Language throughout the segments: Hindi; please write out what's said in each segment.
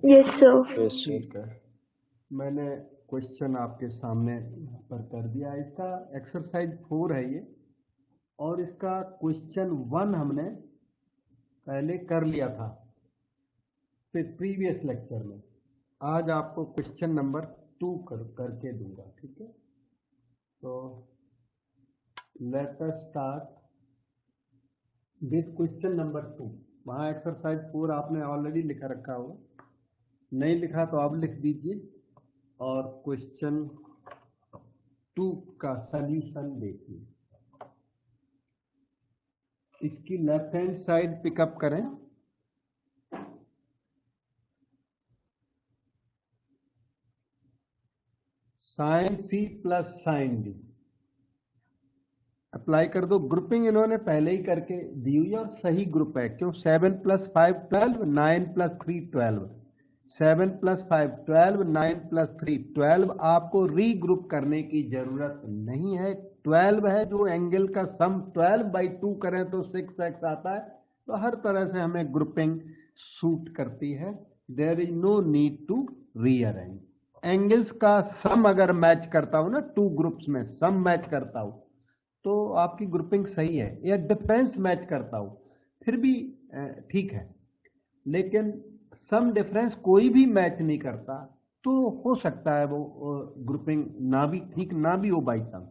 Yes sir. Yes sir. ठीक है, मैंने क्वेश्चन आपके सामने पर कर दिया। इसका एक्सरसाइज 4 है ये, और इसका क्वेश्चन 1 हमने पहले कर लिया था प्रीवियस लेक्चर में। आज आपको क्वेश्चन नंबर 2 करके दूंगा, ठीक है। तो let us start with question number 2। वहाँ एक्सरसाइज 4 आपने ऑलरेडी लिखा रखा होगा, नहीं लिखा तो आप लिख दीजिए और क्वेश्चन 2 का सल्यूशन देखिए। इसकी लेफ्ट हैंड साइड पिकअप करें। Sine C plus sine D apply कर दो। ग्रुपिंग इन्होंने पहले ही करके दी हुई है और सही ग्रुप है, क्यों? 7 + 5 12, 9 + 3 12, 7 + 5 12, 9 + 3 12। आपको रीग्रुप करने की जरूरत नहीं है। 12 है, जो एंगल का सम 12/2 करें तो 6x आता है। तो हर तरह से हमें ग्रुपिंग सूट करती है। There is no need to rearrange. Angles का सम अगर मैच करता हूं ना, 2 ग्रुप्स में सम मैच करता हूं तो आपकी ग्रुपिंग सही है, या डिफरेंस मैच करता हूं फिर भी ठीक है। लेकिन सम डिफरेंस कोई भी मैच नहीं करता तो हो सकता है वो ग्रुपिंग ना भी ठीक ना भी हो बाई चांस।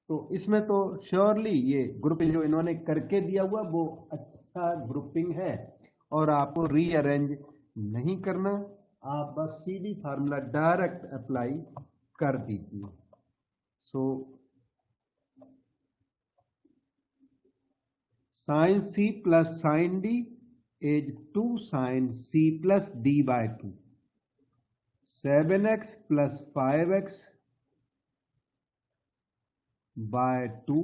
तो इसमें तो श्योरली ये ग्रुपिंग जो इन्होंने करके दिया हुआ वो अच्छा ग्रुपिंग है, और आपको रीअरेंज नहीं करना। आप बस सीधी फार्मूला डायरेक्ट अप्लाई कर दीजिए। सो sin c plus sin d is 2 sin c plus d/2, 7x plus 5x by 2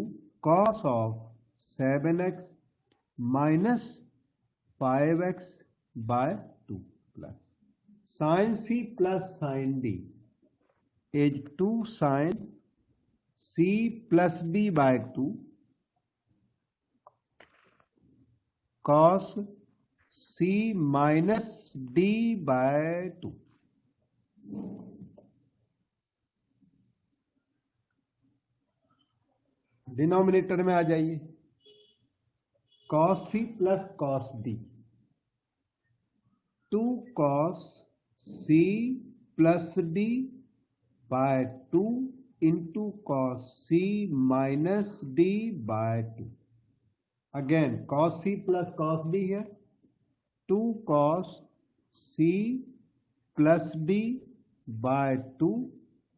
cos of 7x minus 5x by 2 plus sin c plus sin d is 2 sin c plus d by 2 cos c minus d by 2। Denominator में आ जाइए। cos c plus cos d, 2 cos c plus d by 2 into cos c minus d by 2। Again cos c plus cos d here, 2 cos c plus d by 2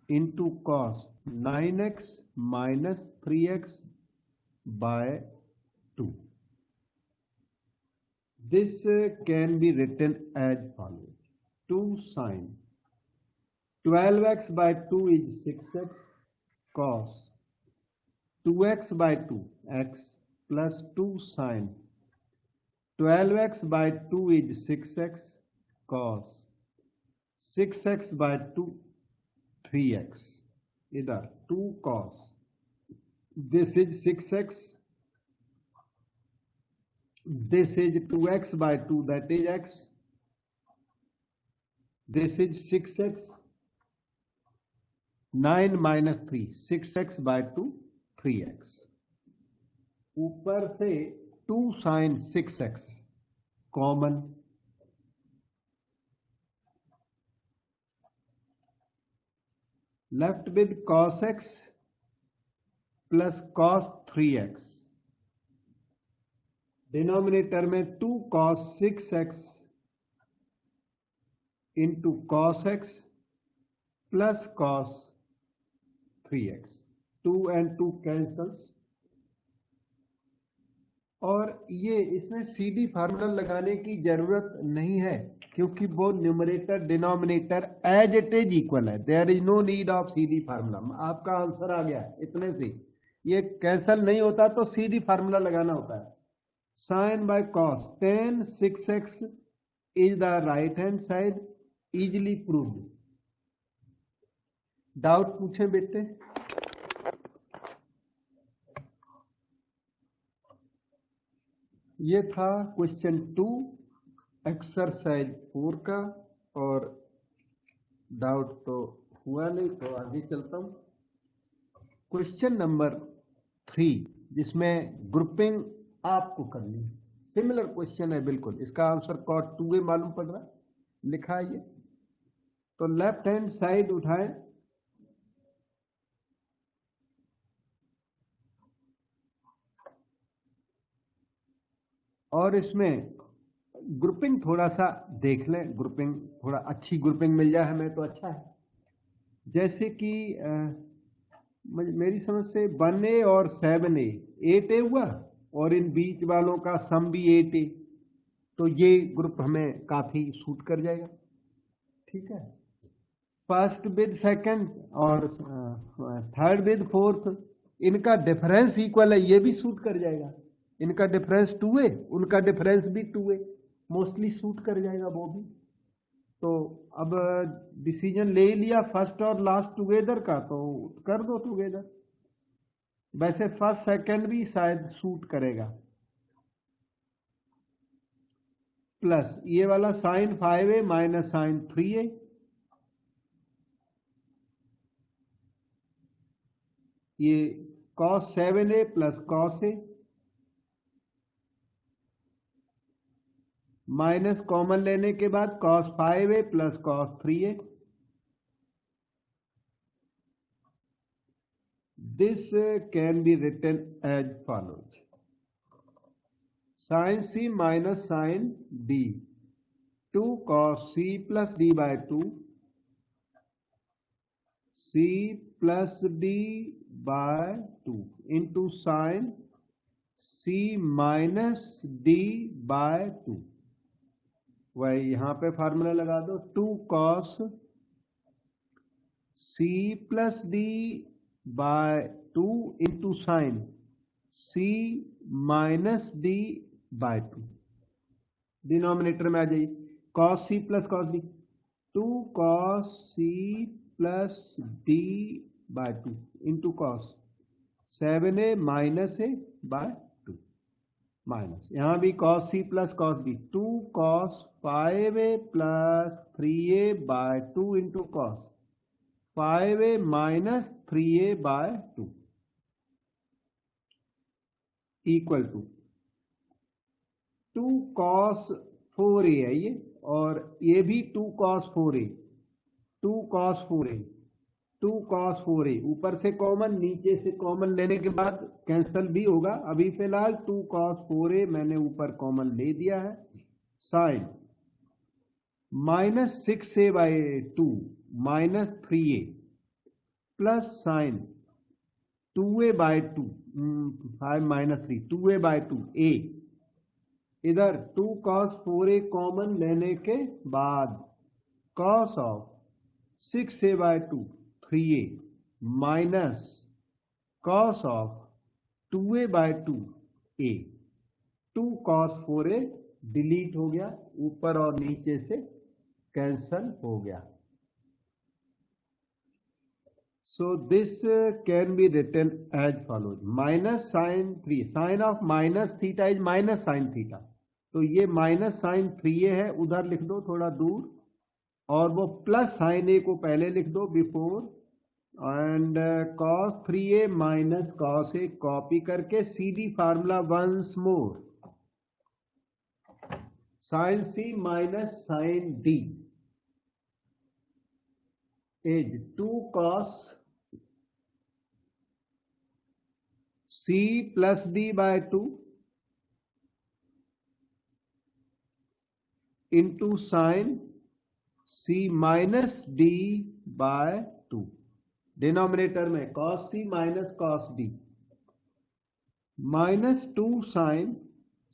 into cos 9x minus 3x by 2। This can be written as follows: 2 sin 12x by 2 is 6x cos 2x by 2 x plus 2 sin 12x by 2 is 6x cos 6x by 2 3x। इधर 2 cos, this is 6x, this is 2x by 2, that is x, this is 6x, 9 minus 3, 6x by 2 3x। ऊपर से 2 sin 6x common, left with cos x plus cos 3x। Denominator में 2 cos 6x into cos x plus cos 3x, 2 and 2 cancels। और ये इसमें सीडी फार्मूला लगाने की जरूरत नहीं है, क्योंकि वो numerator denominator as it is equal है। There is no need of CD formula. आपका आंसर आ गया इतने से। ये कैंसल नहीं होता तो सीडी फार्मूला लगाना होता है। Sine by cos, tan 6x is the right hand side, easily proved. Doubt पूछे बेटे? ये था क्वेश्चन 2 एक्सरसाइज 4 का। और डाउट तो हुआ नहीं, तो आगे चलता हूं। क्वेश्चन नंबर 3, जिसमें ग्रुपिंग आपको करनी है। सिमिलर क्वेश्चन है बिल्कुल, इसका आंसर कॉट 2A मालूम पड़ रहा है, लिखा है ये। तो लेफ्ट हैंड साइड उठाएं और इसमें ग्रुपिंग थोड़ा सा देख लें, ग्रुपिंग थोड़ा अच्छी ग्रुपिंग मिल जाए हमें तो अच्छा है। जैसे कि मेरी समझ से 1A और 7A 8A हुआ, और इन बीच वालों का सम भी 8A, तो ये ग्रुप हमें काफी सूट कर जाएगा। ठीक है, फर्स्ट विद सेकंड और थर्ड विद फोर्थ, इनका डिफरेंस इक्वल है, ये भी सूट कर जाएगा। इनका डिफरेंस 2A, उनका डिफरेंस भी 2A, मोस्टली सूट कर जाएगा वो भी। तो अब डिसीजन ले लिया फर्स्ट और लास्ट टुगेदर का, तो कर दो टुगेदर। वैसे फर्स्ट सेकंड भी शायद सूट करेगा। प्लस ये वाला sign 5A minus sign 3A, ये cos 7A plus cos A, minus common लेने के बाद cos 5A plus cos 3A। This can be written as follows: sine C minus sine D, 2 cos C plus D bye 2, C plus D bye 2 into sine C minus D bye 2। वही यहां पे फार्मूला लगा दो, 2 cos C plus D bye 2 into sine C minus D bye 2। Denominator में आ जाइए, cos C plus cos D, 2 cos C plus D bye 2 into cos 7A minus A by 2, minus यहां भी cos C plus cos D, 2 cos 5A plus 3A by 2 into cos 5A minus 3A by 2 equal to 2 cos 4A है ये, और ये भी 2 cos 4A, 2 cos 4A, 2 cos 4A, ऊपर से कॉमन नीचे से कॉमन लेने के बाद कैंसल भी होगा। अभी फिलहाल 2 cos 4A मैंने ऊपर कॉमन ले दिया है। Sine minus 6A by 2 minus 3A plus sine 2A by 2, 5 minus 3, 2A by 2 A, इधर 2 cos 4A कॉमन लेने के बाद cos of 6A by 2 3A minus cos of 2A by 2 A। 2 cos 4A delete हो गया, ऊपर और नीचे से कैंसल हो गया। So this can be written as follows: minus sin 3, sin of minus theta is minus sin theta, तो ये माइनस साइन 3A है, उधर लिख दो थोड़ा दूर, और वो प्लस साइन A को पहले लिख दो before, and cos 3A minus cos A copy करके CD formula once more, sine C minus sine D is 2 cos C plus D bye 2 into sine C minus D bye 2। Denominator में cos C minus cos D, minus 2 sine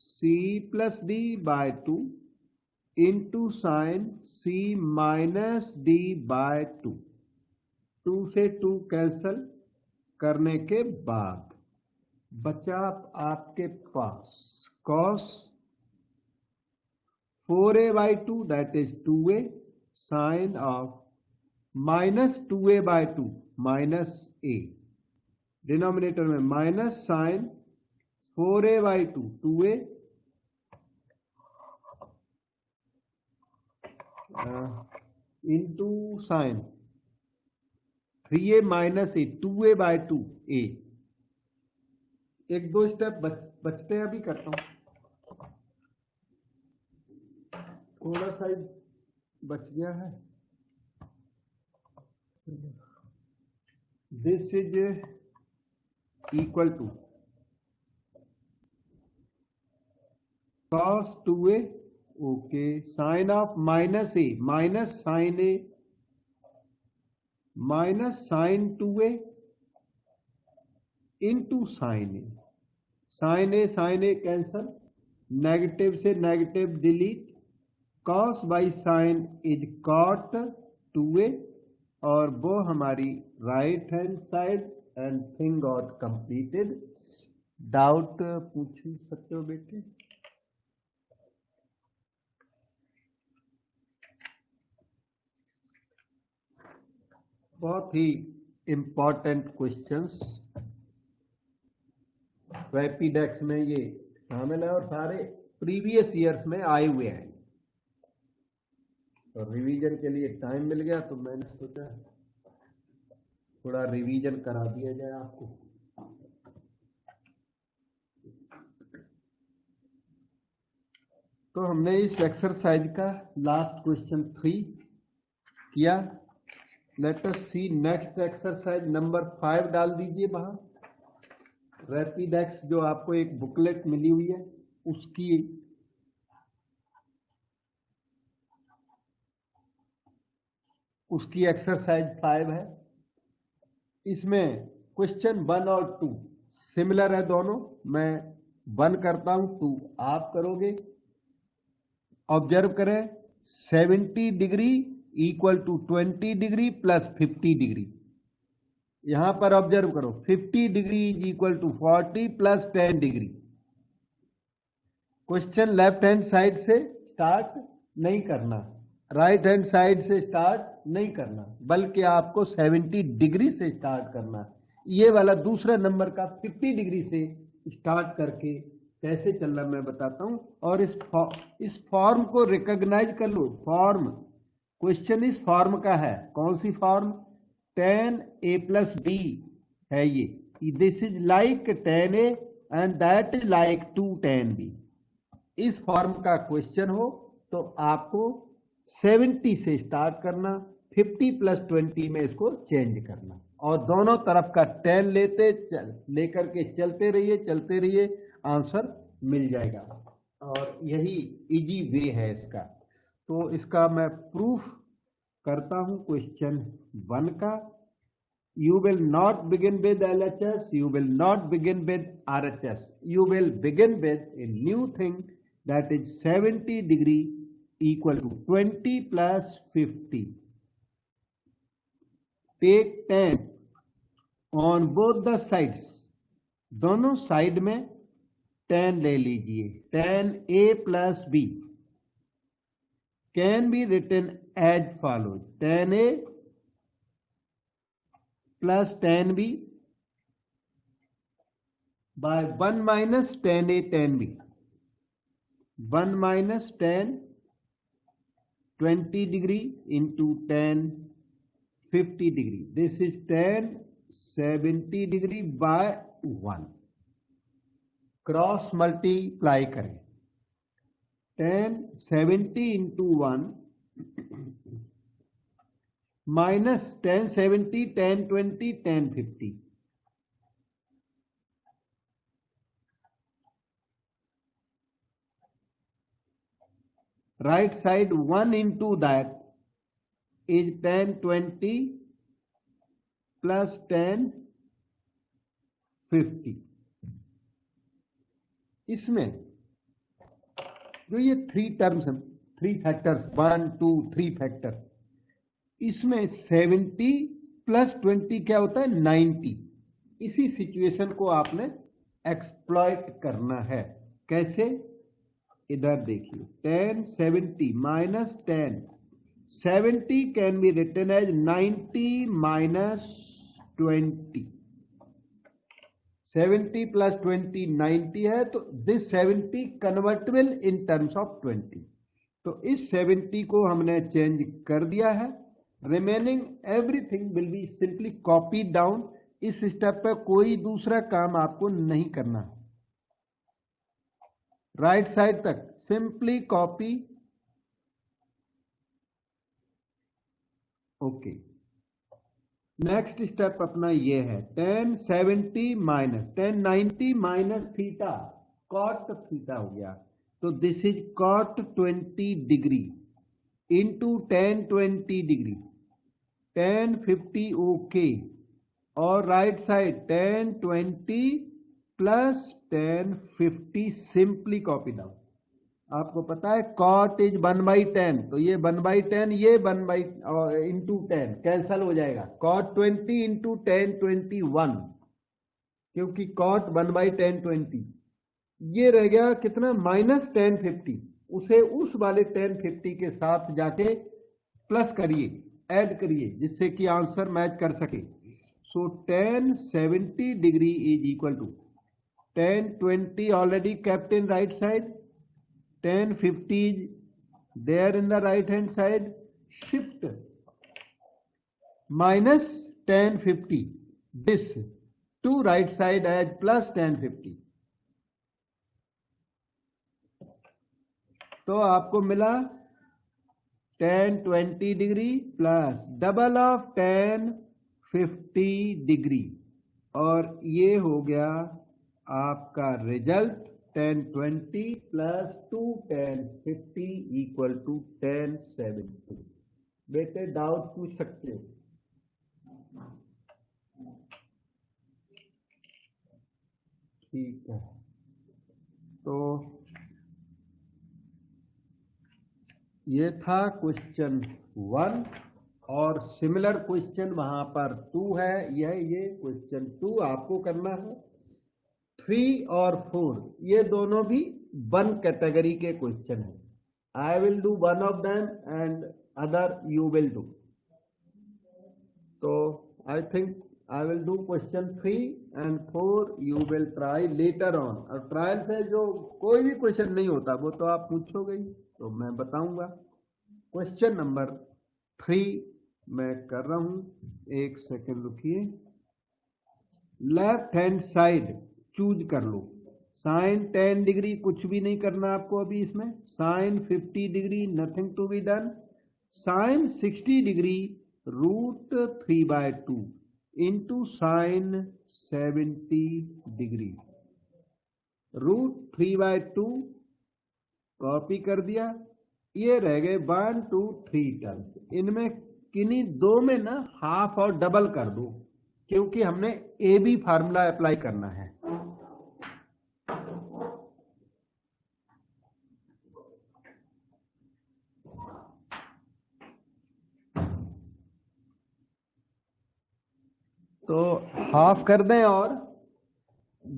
C plus D bye 2 into sine C minus D bye 2। 2 से 2 कैंसल करने के बाद बचा आपके पास cos 4A by 2 that is 2A sin of minus 2A by 2 minus A, denominator में minus sine 4A by 2 2A into sine 3a minus A 2a by 2a। एक दो स्टेप बचते हैं, अभी करता हूं, थोड़ा सा बच गया है। This is equal to cos 2a, okay, sine of minus A minus sine A minus sine 2a into sine A cancel, negative से negative delete, cos by sine is cot 2a, और वो हमारी right hand side, and thing got completed. Doubt पूछ सकते हो बेटे? बहुत ही इंपॉर्टेंट क्वेश्चंस रैपिडेक्स में ये शामिल है और सारे प्रीवियस ईयर्स में आए हुए हैं। और रिवीजन के लिए टाइम मिल गया तो मैंने सोचा थोड़ा रिवीजन करा दिया जाए आपको। तो हमने इस एक्सरसाइज का लास्ट क्वेश्चन 3 किया। लेट अस सी नेक्स्ट एक्सरसाइज नंबर 5 डाल दीजिए वहां। रैपिडेक्स जो आपको एक बुकलेट मिली हुई है उसकी एक्सरसाइज 5 है। इसमें क्वेश्चन 1 और 2 सिमिलर है दोनों। मैं 1 करता हूं, 2 आप करोगे। ऑब्जर्व करें, 70 degree equal to 20 degree plus 50 degree. यहां पर ऑब्जर्व करो, 50 degree is equal to 40 plus 10 degree. Question left hand side से स्टार्ट नहीं करना, राइट हैंड साइड से स्टार्ट नहीं करना, बल्कि आपको 70 डिग्री से स्टार्ट करना। ये वाला दूसरा नंबर का 50 डिग्री से स्टार्ट करके कैसे चलना मैं बताता हूं। और इस फॉर्म को रिकॉग्नाइज कर लो। फॉर्म, क्वेश्चन इस फॉर्म का है। कौन सी form? tan a plus b है ये। This is like tan a and that is like 2 tan b। इस फॉर्म का क्वेश्चन हो तो आपको 70 से स्टार्ट करना, 50 प्लस 20 में इसको चेंज करना, और दोनों तरफ का tan लेकर के चलते रहिए, आंसर मिल जाएगा। और यही इजी वे है इसका। तो इसका मैं प्रूफ करता हूं क्वेश्चन 1 का। You will not begin with LHS, you will not begin with RHS, you will begin with a new thing, that is 70 degree equal to 20 plus 50. Take 10 on both the sides, दोनों साइड में 10 ले लीजिए। tan A plus B can be written as follows: tan A plus tan B by 1 minus tan A tan B, 1 minus tan 20 degree into tan 50 degree. This is tan 70 degree by 1. Cross multiply करें, tan 70 into 1 minus tan 70 tan 20 tan 50. Right side 1 into that is tan 20 plus tan 50. इसमें जो ये 3 टर्म्स हैं, 3 फैक्टर्स, 1 2 3 फैक्टर, इसमें 70 प्लस 20 क्या होता है? 90। इसी सिचुएशन को आपने एक्सप्लॉइट करना है। कैसे? इधर देखिए, tan 70 minus tan 70 can be written as 90 minus 20। 70 plus 20 90 है, तो this 70 convertible in terms of 20। तो इस 70 को हमने चेंज कर दिया है। Remaining everything will be simply copy down. इस स्टेप पे कोई दूसरा काम आपको नहीं करना। राइट साइड तक simply copy. Okay, next step अपना ये है 1070 minus 1090 minus theta, cot theta हो गया। तो this is cot 20 degree into 1020 degree 1050 okay. और right side 1020 plus 1050 simply copy down. आपको पता है कॉट इज 1/10, तो ये 1/10 ये 1 इंटू 10 कैंसल हो जाएगा। कॉट 20 इंटू 1021, क्योंकि कॉट 1/10 20, ये रह गया कितना माइनस 1050। उसे उस वाले 1050 के साथ जाके प्लस करिए, ऐड करिए, जिससे कि आंसर मैच कर सके। So 1070 degree is equal to 1020 already kept in right side, 1050 is there in the right hand side, shift minus 1050 this to right side as plus 1050। तो आपको मिला 1020 degree plus double of 1050 degree, और ये हो गया आपका रिजल्ट 1020 प्लस 2 1050 इक्वल टू 1070। बेटे डाउट पूछ सकते हो। ठीक है, तो ये था क्वेश्चन 1, और सिमिलर क्वेश्चन वहां पर 2 है। ये क्वेश्चन 2 आपको करना है। 3 और 4 ये दोनों भी 1 कैटेगरी के क्वेश्चन है। I will do one of them and other you will do. तो I think I will do question 3 and 4 you will try later on. और ट्रायल से जो कोई भी क्वेश्चन नहीं होता वो तो आप पूछोगे ही, तो मैं बताऊंगा। क्वेश्चन नंबर 3 मैं कर रहा हूं, एक सेकेंड रुकिए। लेफ्ट हैंड साइड चूज कर लो। साइन 10 डिग्री कुछ भी नहीं करना आपको अभी इसमें। Sine 50 degree nothing to be done. Sine 60 degree √3/2 into sine 70 degree. √3/2 copy कर दिया। ये रह गए 1 2 3 टर्म्स। इनमें किन्हीं दो में ना हाफ और डबल कर दो, क्योंकि हमने ए बी फार्मूला अप्लाई करना है। तो हाफ कर दें और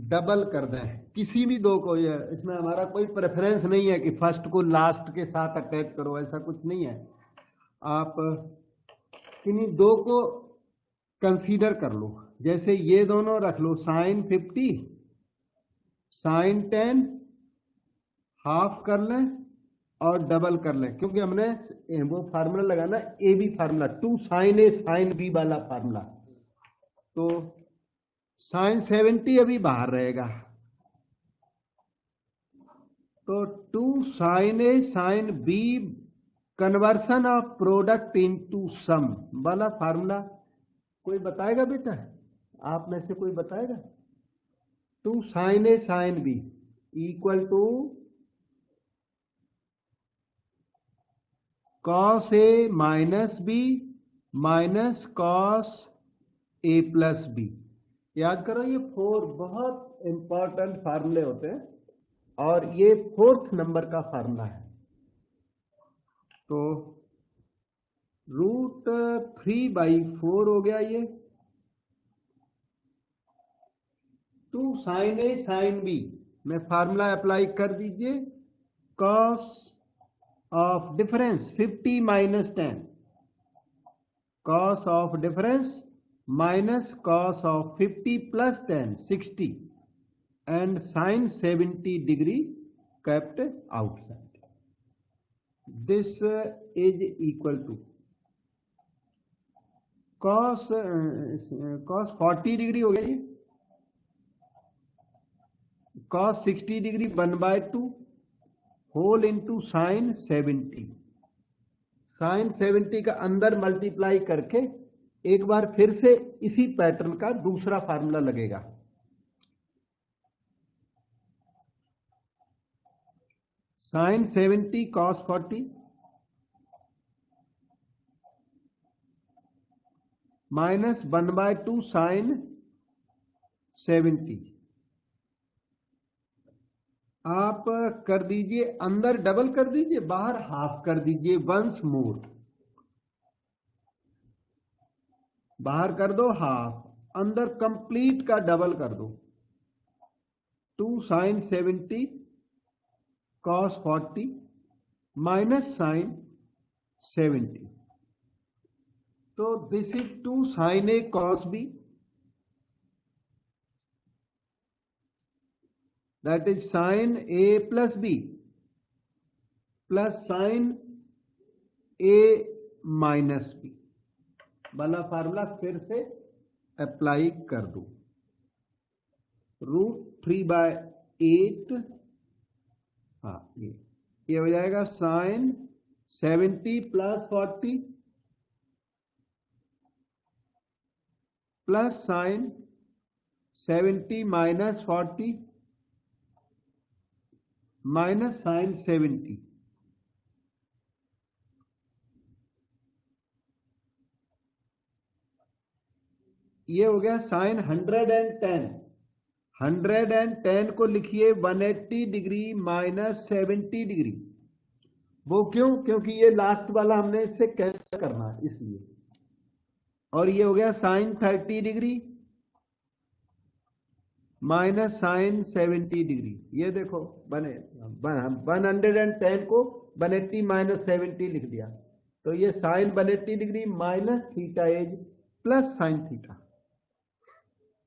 डबल कर दें, किसी भी दो को। ये इसमें हमारा कोई प्रेफरेंस नहीं है कि फर्स्ट को लास्ट के साथ अटैच करो, ऐसा कुछ नहीं है। आप किन्हीं दो को कंसीडर कर लो। जैसे ये दोनों रख लो, साइन 50 साइन 10, हाफ कर लें और डबल कर लें, क्योंकि हमने वो फार्मूला लगाना A B formula, 2 sine A sine B वाला फार्मूला। तो साइन 70 अभी बाहर रहेगा, तो 2 sine A sine B conversion of product into sum वाला फार्मूला कोई बताएगा बेटा? आप में से कोई बताएगा? 2 sine A sine B equal to cos A minus B minus cos A plus B. याद करो, ये 4 बहुत इंपॉर्टेंट फार्मूले होते हैं, और ये 4th नंबर का फार्मूला है। तो √3/4 हो गया ये। 2 साइन ए साइन बी में फार्मूला अप्लाई कर दीजिए। Cos of difference 50 minus 10, cos of difference minus cos of 50 plus 10 60, and sine 70 degree kept outside। This is equal to cos cos 40 degree हो गया जी, cos 60 degree 1/2 whole into sine 70। Sine 70 का अंदर मल्टीप्लाई करके एक बार फिर से इसी पैटर्न का दूसरा फार्मूला लगेगा। Sine 70 cos 40 minus 1/2 sine 70। आप कर दीजिए, अंदर डबल कर दीजिए, बाहर हाफ कर दीजिए, वंस मोर बाहर कर दो हाफ, अंदर कंप्लीट का डबल कर दो। 2 साइन 70 कॉस 40 माइनस साइन 70, तो this is 2 sine A cos B, that is sine A plus B plus sine A minus B वाला फार्मूला फिर से अप्लाई कर दो। √3/8, हाँ ये हो जाएगा sine 70 plus 40 plus sine 70 minus 40 minus sine 70। ये हो गया साइन 110। 110 को लिखिए 180 डिग्री माइनस 70 डिग्री। वो क्यों? क्योंकि ये लास्ट वाला हमने इससे कैंसिल करना है इसलिए। और ये हो गया sine 30 degree minus sine 70 degree. ये देखो 110 को 180 माइनस 70 लिख दिया, तो ये sine 180 degree minus theta is plus sine theta.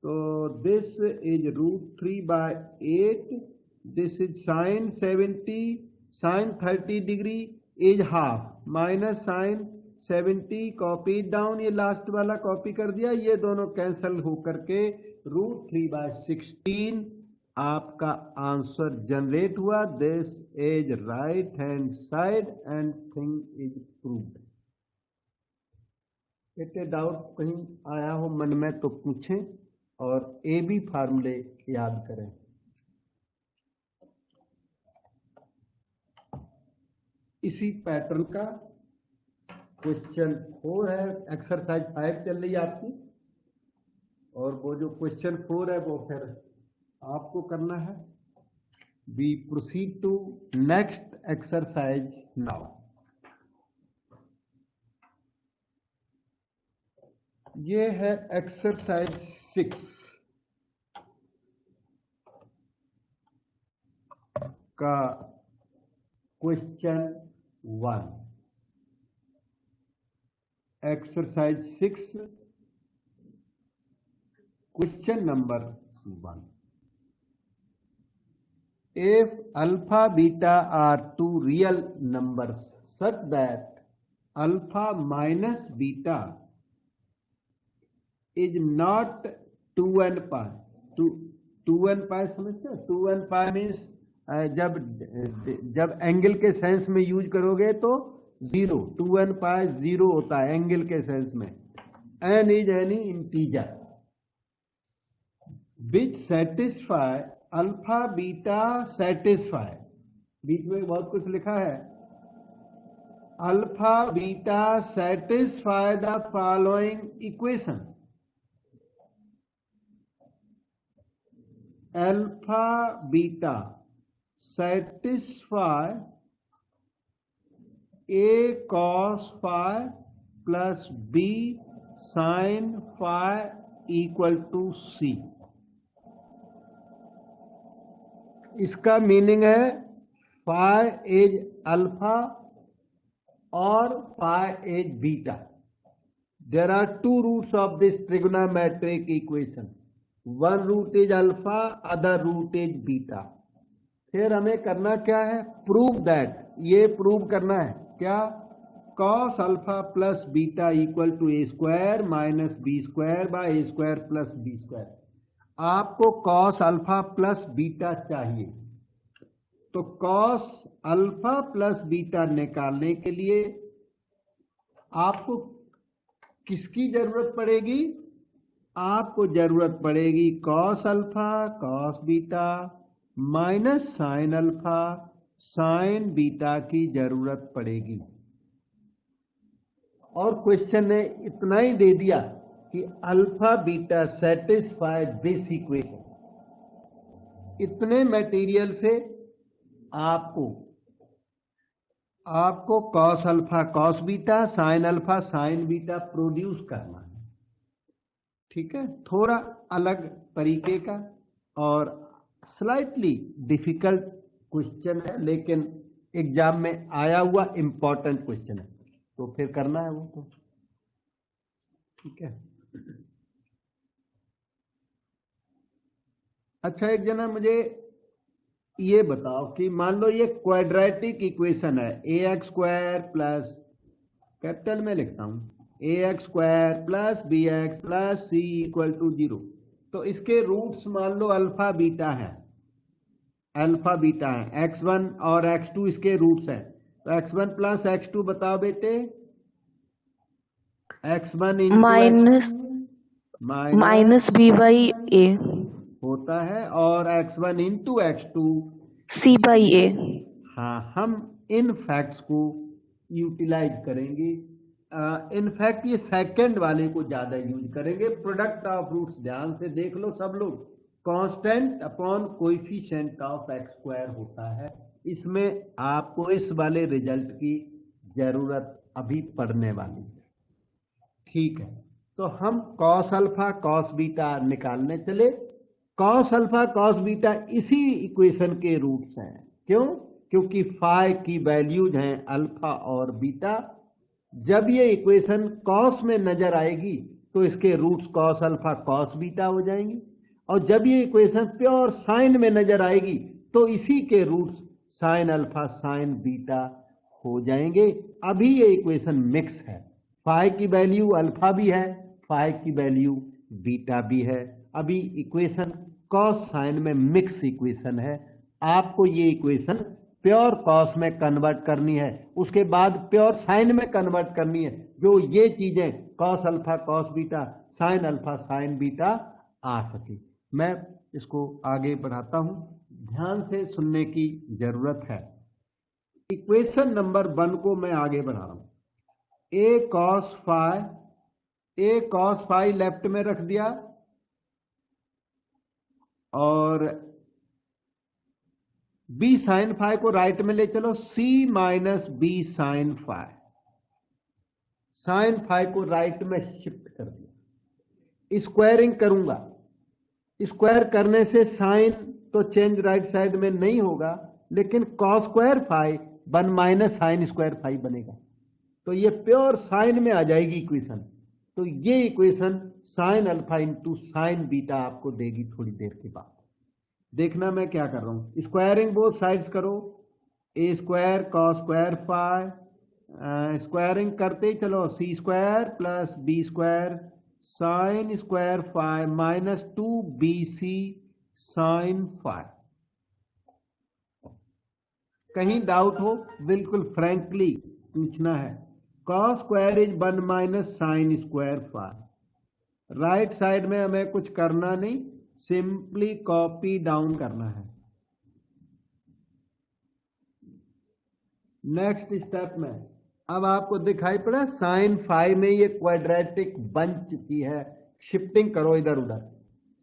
तो this is √3/8, this is sine 70 sine 30 degree is half minus sine 70 copy down, ये लास्ट वाला कॉपी कर दिया, ये दोनों कैंसल होकर के √3/16 आपका आंसर जनरेट हुआ। This is right hand side and thing is proved. इतने डाउट कहीं आया हो मन में तो पूछें और ए बी फार्मूले याद करें। इसी पैटर्न का क्वेश्चन 4 है, एक्सरसाइज 5 चल रही है आपकी, और वो जो क्वेश्चन 4 है वो फिर आपको करना है। We proceed to next exercise now. ये है एक्सरसाइज 6 का question 1। Exercise 6 question number 1। If alpha beta are two real numbers such that alpha minus beta is not 2n pi, 2n pi समझते हो? 2n pi मीन्स जब एंगल के सेंस में यूज करोगे तो 0, 2n pi 0 होता है एंगल के सेंस में। n is any integer which satisfy alpha beta satisfy, बीच में बहुत कुछ लिखा है, alpha beta satisfy the following equation. Alpha beta satisfy a cos phi plus b sin phi equal to c। इसका मीनिंग है phi इज अल्फा और phi is beta. There are two roots of this trigonometric equation, one root is alpha, other root is beta। फिर हमें करना क्या है, प्रूव दैट, ये प्रूव करना है क्या, cos alpha plus beta equal to A square minus B square by A square plus B square. आपको cos अल्फा प्लस बीटा चाहिए, तो cos अल्फा प्लस बीटा निकालने के लिए आपको किसकी जरूरत पड़ेगी, आपको जरूरत पड़ेगी cos alpha cos beta minus sine alpha sine beta की जरूरत पड़ेगी। और क्वेश्चन ने इतना ही दे दिया कि alpha beta satisfy this equation. इतने मटेरियल से आपको cos alpha cos beta sine alpha sine beta produce करना है। ठीक है, थोड़ा अलग तरीके का और स्लाइटली डिफिकल्ट क्वेश्चन है, लेकिन एग्जाम में आया हुआ इंपॉर्टेंट क्वेश्चन है, तो फिर करना है वो तो। ठीक है, अच्छा एक जना मुझे ये बताओ कि मान लो ये क्वाड्रेटिक इक्वेशन है, A X square plus, capital में लिखता हूं, A X square plus B X plus C equal to 0। तो इसके रूट्स मान लो अल्फा बीटा है, अल्फा बीटा है, x1 और x2 इसके रूट्स हैं। तो x1 प्लस x2 बताओ बेटे, x1 माइनस बी बाई ए होता है और x1 into x2 C by ए। हाँ, हम इन फैक्ट्स को यूटिलाइज करेंगे। इनफैक्ट ये सेकंड वाले को ज्यादा यूज करेंगे। प्रोडक्ट ऑफ रूट्स ध्यान से देख लो सब लोग, constant upon coefficient of x square होता है। इसमें आपको इस वाले रिजल्ट की जरूरत अभी पड़ने वाली है। ठीक है, तो हम कॉस अल्फा कॉस बीटा निकालने चले। कॉस अल्फा कॉस बीटा इसी इक्वेशन के रूट्स हैं। क्यों? क्योंकि फाई की वैल्यूज हैं अल्फा और बीटा। जब ये इक्वेशन कॉस में नजर आएगी तो इसके roots cos alpha cos beta हो जाएंगे, और जब ये इक्वेशन प्योर साइन में नजर आएगी तो इसी के roots sine alpha sine beta हो जाएंगे। अभी ये इक्वेशन मिक्स है, फाई की वैल्यू अल्फा भी है, फाई की वैल्यू बीटा भी है। अभी इक्वेशन कॉस साइन में मिक्स इक्वेशन है। आपको ये इक्वेशन प्योर कॉस में कन्वर्ट करनी है, उसके बाद प्योर साइन में कन्वर्ट करनी है, जो ये चीजें cos alpha cos beta sine alpha sine beta आ सके। मैं इसको आगे बढ़ाता हूं, ध्यान से सुनने की जरूरत है। इक्वेशन नंबर 1 को मैं आगे बढ़ा रहा हूं। ए कॉस फाई लेफ्ट में रख दिया और बी साइन फाई को राइट में ले चलो, C minus B sine phi. Sine phi को राइट में शिफ्ट कर दिया। स्क्वायरिंग करूंगा, स्क्वायर करने से साइन तो चेंज राइट साइड में नहीं होगा, लेकिन cos square phi 1 minus sine square phi बनेगा, तो ये प्योर साइन में आ जाएगी इक्वेशन। तो ये equation sign alpha into sine beta आपको देगी थोड़ी देर के बाद। देखना मैं क्या कर रहा हूं, स्क्वायरिंग बोथ साइड्स करो, A square cos square phi, squaring करते ही चलो, C square plus B square sine square phi minus 2bc sine phi. कहीं डाउट हो बिल्कुल फ्रैंकली पूछना है। Cos square is 1 minus sine square phi. Right side में हमें कुछ करना नहीं, सिंपली कॉपी डाउन करना है। नेक्स्ट स्टेप में अब आपको दिखाई पड़ा साइन फाई में ये क्वाड्रेटिक बन चुकी है। शिफ्टिंग करो इधर उधर,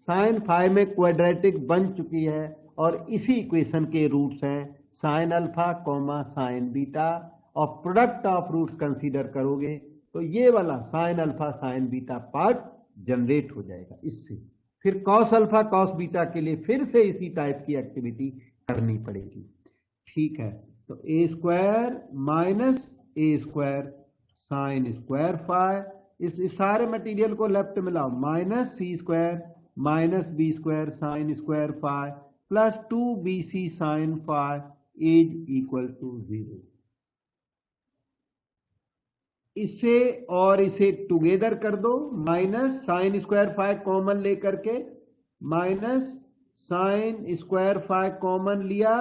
साइन फाई में क्वाड्रेटिक बन चुकी है और इसी इक्वेशन के रूट्स हैं sine alpha comma sine beta, और प्रोडक्ट ऑफ रूट्स कंसीडर करोगे तो ये वाला sign alpha sine beta part generate हो जाएगा इससे। फिर कॉस अल्फा कॉस बीटा के लिए फिर से इसी टाइप की एक्टिविटी करनी पड़ेगी। ठीक है, तो A square minus A square sine square phi, इस सारे मटेरियल को लेफ्ट में लाओ, minus C square minus B square sine square phi plus 2bc sin phi is equal to 0। इसे और इसे टुगेदर कर दो, minus sine square phi common लेकर के, minus sine square phi common लिया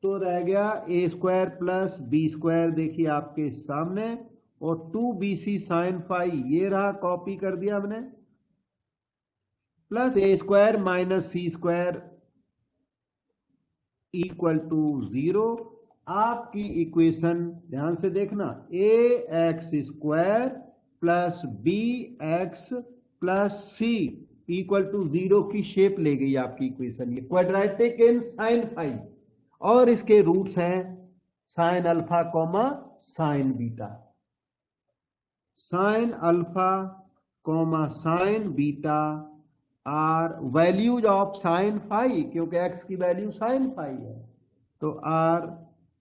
तो रह गया A square plus B square, देखिए आपके सामने, और 2bc साइन फाइ ये रहा, कॉपी कर दिया हमने, plus A square minus C square equal to 0। आपकी इक्वेशन ध्यान से देखना, A X square plus B X plus C equal to 0 की शेप ले गई आपकी इक्वेशन, ये क्वाड्रेटिक इन साइन फाइ, और इसके रूट्स हैं sine alpha comma sine beta, sine alpha comma sine beta are values of sine phi, क्योंकि एक्स की वैल्यू साइन फाइ है, तो are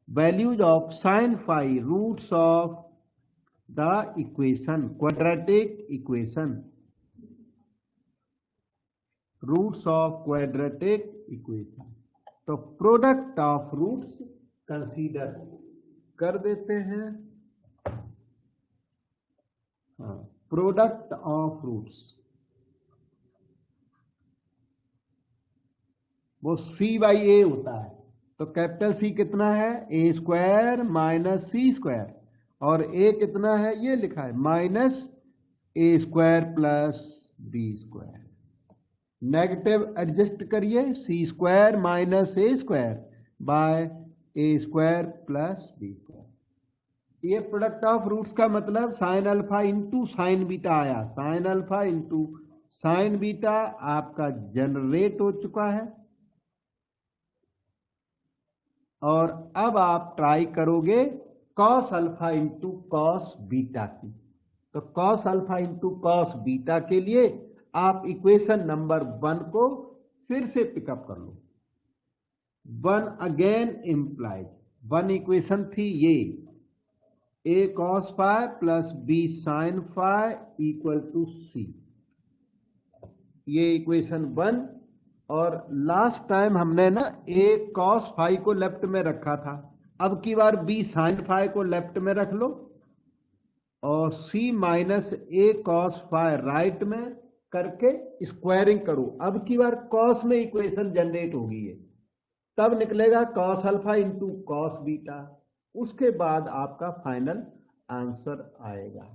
values of sine phi, roots of the equation, quadratic equation, roots of quadratic equation. तो प्रोडक्ट ऑफ रूट्स कंसीडर कर देते हैं, प्रोडक्ट ऑफ रूट्स वो सी बाई ए होता है, तो कैपिटल सी कितना है, a square minus C square, और ए कितना है ये लिखा है माइनस ए square plus B square, negative adjust करिए, c square minus A square by A square plus B square. ये प्रोडक्ट ऑफ रूट्स का मतलब sine alpha into sine beta आया, sine alpha into sine beta आपका जनरेट हो चुका है, और अब आप ट्राई करोगे cos alpha into cos beta की, तो cos alpha into cos beta के लिए आप इक्वेशन नंबर 1 को फिर से पिकअप कर लो, 1 अगेन इंप्लाइड, 1 इक्वेशन थी ये, a cos phi plus b sine phi equal to c, ये इक्वेशन 1। और लास्ट टाइम हमने ना ए कॉस फाइ को लेफ्ट में रखा था, अब की बार बी साइन फाइ को लेफ्ट में रख लो, और c minus a cos phi right में करके स्क्वायरिंग करो, अब की बार कॉस में इक्वेशन जनरेट होगी ये, तब निकलेगा cos alpha into cos beta, उसके बाद आपका फाइनल आंसर आएगा।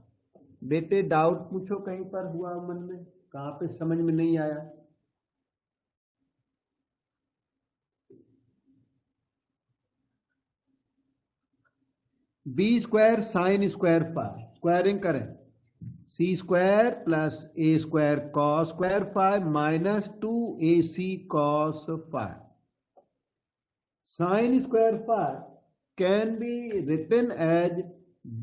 बेटे डाउट पूछो, कहीं पर हुआ मन में, कहां पे समझ में नहीं आया? B square sine square phi, squaring करें, c square plus A square cos square phi minus 2ac cos phi, sine square phi can be written as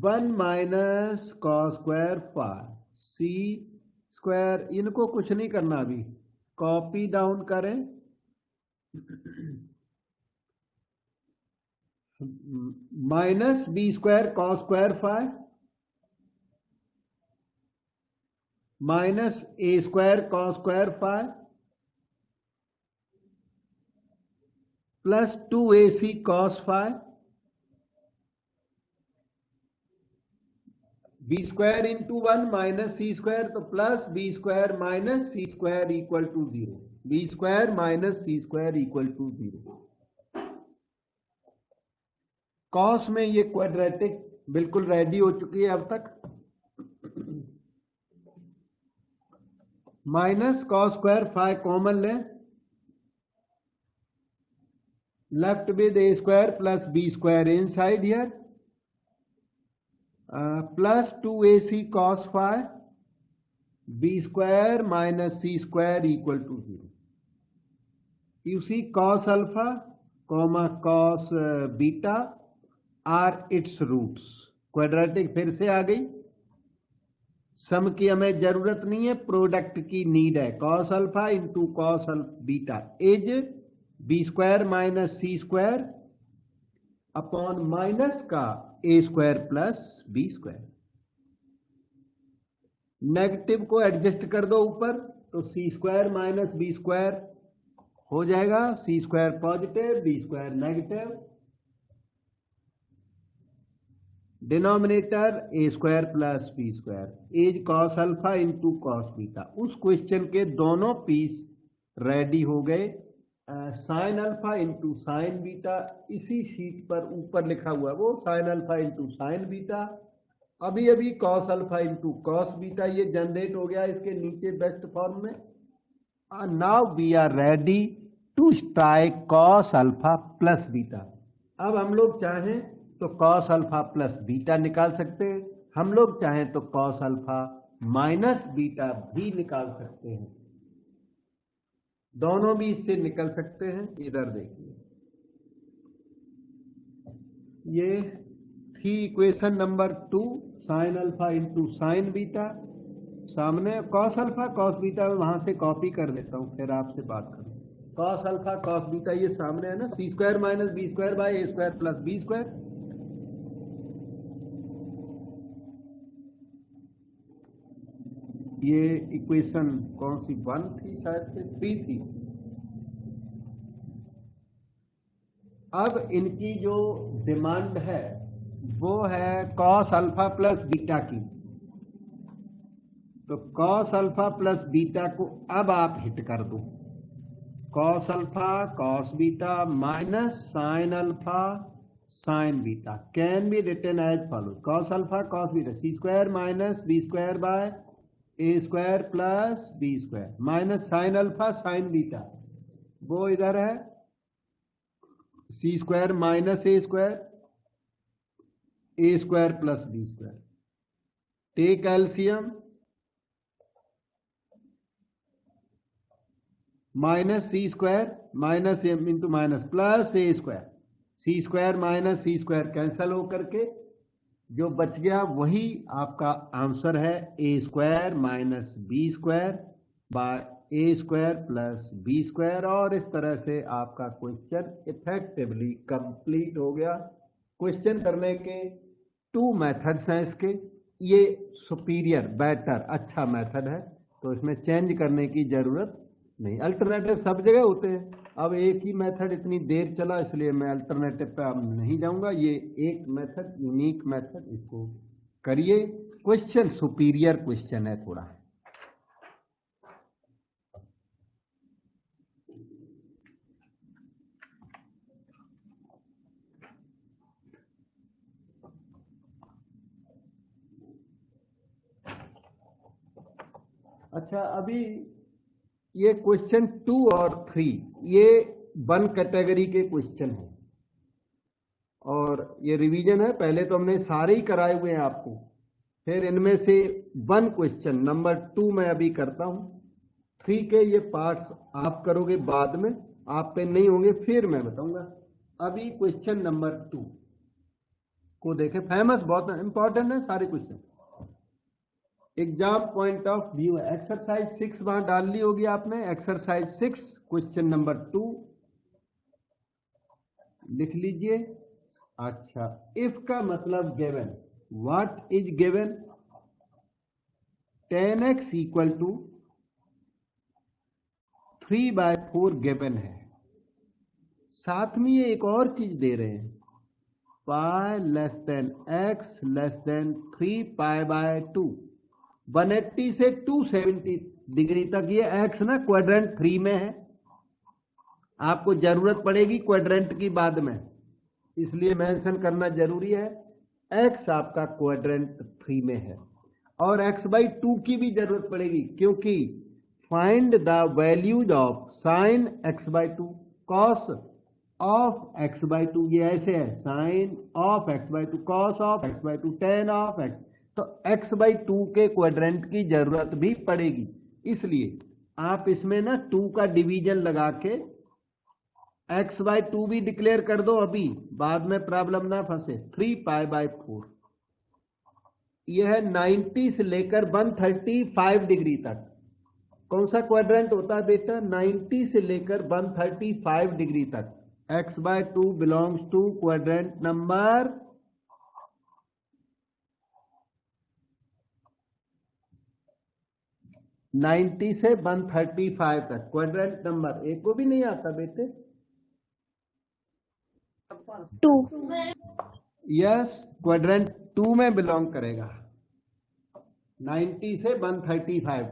1 minus cos square phi, c square, इनको कुछ नहीं करना अभी, कॉपी डाउन करें, minus B square cos square phi minus ए square cos square phi plus 2ac cos phi, b square into 1 minus सी स्क्वायर, तो plus B square minus C square equal to 0, B square minus C square equal to 0। Cos में ये क्वाड्रेटिक बिल्कुल रेडी हो चुकी है अब तक, minus cos square phi common ले, left with a square plus B square inside here, plus 2ac cos phi, b square minus C square equal to 0। You see cos alpha comma cos beta are its roots, quadratic फिर से आ गई, सम की हमें जरूरत नहीं है, प्रोडक्ट की नीड है, cos alpha into cos beta is b square minus C square upon minus का a square plus B square, negative को एडजस्ट कर दो ऊपर, तो c square minus B square हो जाएगा c square positive b square negative, denominator a square plus B square is cos alpha into cos beta. उस क्वेश्चन के दोनों पीस रेडी हो गए। Sine alpha into sine beta इसी शीट पर ऊपर लिखा हुआ है, वो sine alpha into sine beta. अभी अभी cos alpha into cos beta ये जनरेट हो गया इसके नीचे बेस्ट फॉर्म में। Now we are ready to strike cos alpha plus beta. अब हम लोग चाहें तो कॉस अल्फा प्लस बीटा निकाल सकते हैं, हम लोग चाहें तो कॉस अल्फा माइनस बीटा भी निकाल सकते हैं, दोनों भी इससे निकल सकते हैं। इधर देखिए ये थी equation number 2 sign alpha into sine beta. सामने कॉस अल्फा कॉस बीटा वहां से कॉपी कर देता हूं फिर आपसे बात करूं। कॉस अल्फा कॉस बीटा ये सामने है ना, c square minus B square by A square plus B square. ये इक्वेशन कौन सी 1 थी, शायद से 3 थी। अब इनकी जो डिमांड है वो है कॉस अल्फा प्लस बीटा की, तो कॉस अल्फा प्लस बीटा को अब आप हिट कर दो, cos alpha cos beta minus sine alpha sine beta can be written as follow, cos alpha cos beta c square minus B square by A square plus B square minus sine alpha sine beta, वो इधर है सी स्क्वायर माइनस ए square plus B square. Take LCM minus सी square minus m into minus plus ए स्क्वायर, सी स्क्वायर माइनस सी स्क्वायर कैंसल होकर के जो बच गया वही आपका आंसर है, a square minus B square by A square plus B square. और इस तरह से आपका क्वेश्चन इफेक्टिवली कंप्लीट हो गया। क्वेश्चन करने के 2 मेथड्स हैं इसके, ये सुपीरियर बेटर अच्छा मेथड है, तो इसमें चेंज करने की जरूरत नहीं, अल्टरनेटिव सब जगह होते हैं। अब एक ही मेथड इतनी देर चला इसलिए मैं अल्टरनेटिव पे अब नहीं जाऊंगा, ये एक मेथड यूनिक मेथड, इसको करिए। क्वेश्चन सुपीरियर क्वेश्चन है थोड़ा। अच्छा अभी ये क्वेश्चन 2 और 3 ये 1 कैटेगरी के क्वेश्चन हैं और ये रिवीजन है, पहले तो हमने सारे ही कराए हुए हैं आपको, फिर इनमें से 1 क्वेश्चन नंबर 2 मैं अभी करता हूं, 3 के ये पार्ट्स आप करोगे बाद में, आप पे नहीं होंगे फिर मैं बताऊंगा। अभी क्वेश्चन नंबर 2 को देखें, फेमस बहुत इंपॉर्टेंट है सारे question, exam point of view है। एक्सरसाइज 6 वहां डाल ली होगी आपने, एक्सरसाइज 6 क्वेश्चन नंबर 2 लिख लीजिए। अच्छा, इफ का मतलब given, what is given, 10x equal to 3/4 given है, साथ में ये एक और चीज दे रहे हैं, पाई less than x less than 3 π/2, 180 से 270 डिग्री तक। ये x ना क्वाड्रेंट 3 में है, आपको जरूरत पड़ेगी क्वाड्रेंट की बाद में, इसलिए मेंशन करना जरूरी है। x आपका क्वाड्रेंट 3 में है और x/2 की भी जरूरत पड़ेगी, क्योंकि find the values of sine x/2 cos of x/2, ये ऐसे है sine of x/2 cos of x/2 tan of x, तो x/2 के क्वाड्रेंट की जरूरत भी पड़ेगी, इसलिए आप इसमें ना 2 का डिवीजन लगा के x/2 भी डिक्लेयर कर दो, अभी बाद में प्रॉब्लम ना फंसे। 3 π/4 यह है 90 से लेकर 135 डिग्री तक। कौन सा क्वाड्रेंट होता है बेटा, 90 से लेकर 135 डिग्री तक। x/2 belongs to quadrant number 90 से 135 तक क्वाड्रेंट नंबर एक को भी नहीं आता बेटे। 2 यस, क्वाड्रेंट 2 में बिलोंग करेगा, 90 से 135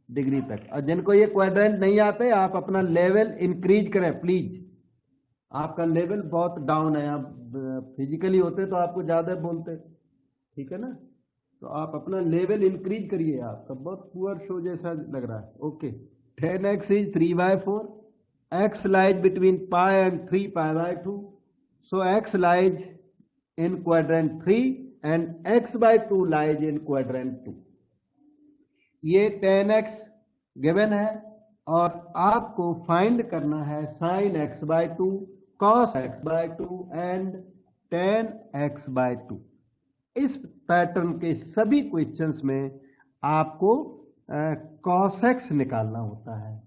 डिग्री तक। और जिनको ये क्वाड्रेंट नहीं आते आप अपना लेवल इंक्रीज करें प्लीज, आपका लेवल बहुत डाउन है। आप फिजिकली होते तो आपको ज्यादा बोलते, ठीक है ना, तो आप अपना लेवल इंक्रीज करिए। आपका बहुत पुअर शो जैसा लग रहा है। Okay, 10x is 3/4, x lies between pi and 3π/2, so x lies in quadrant 3 and x/2 lies in quadrant 2। ये 10x गिवन है और आपको फाइंड करना है sin x/2, cos x/2 and tan x/2। इस पैटर्न के सभी क्वेश्चंस में आपको cos x निकालना होता है,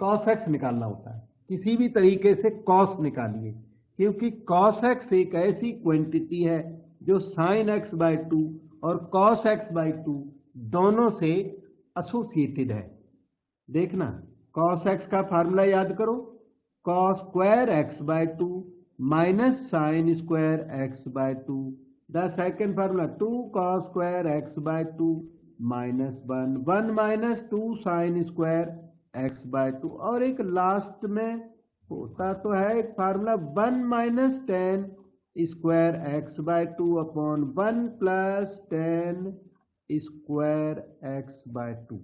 cos x निकालना होता है। किसी भी तरीके से cos निकालिए, क्योंकि cos x एक ऐसी क्वांटिटी है जो sin x/2 और cos x/2 दोनों से एसोसिएटेड है। देखना, cos x का फार्मूला याद करो, cos square x/2 minus sin square x/2। The second formula 2 cos square x/2 minus 1 minus 2 sin square x/2। और एक लास्ट में होता तो है एक formula 1 minus 10 square x/2 upon 1 plus 10 square x/2।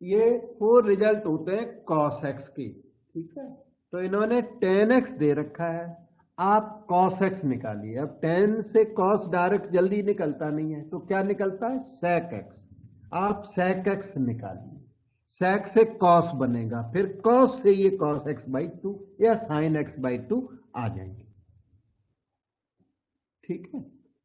ये 4 रिजल्ट होते हैं cos x के, ठीक है। तो इन्होंने 10x दे रखा है, आप cos x निकालिए। अब 10 से cos डायरेक्ट जल्दी निकलता नहीं है, तो क्या निकलता है sec x। आप sec x निकालिए, sec से cos बनेगा, फिर cos से ये cos x/2 या sin x/2 आ जाएंगे, ठीक है।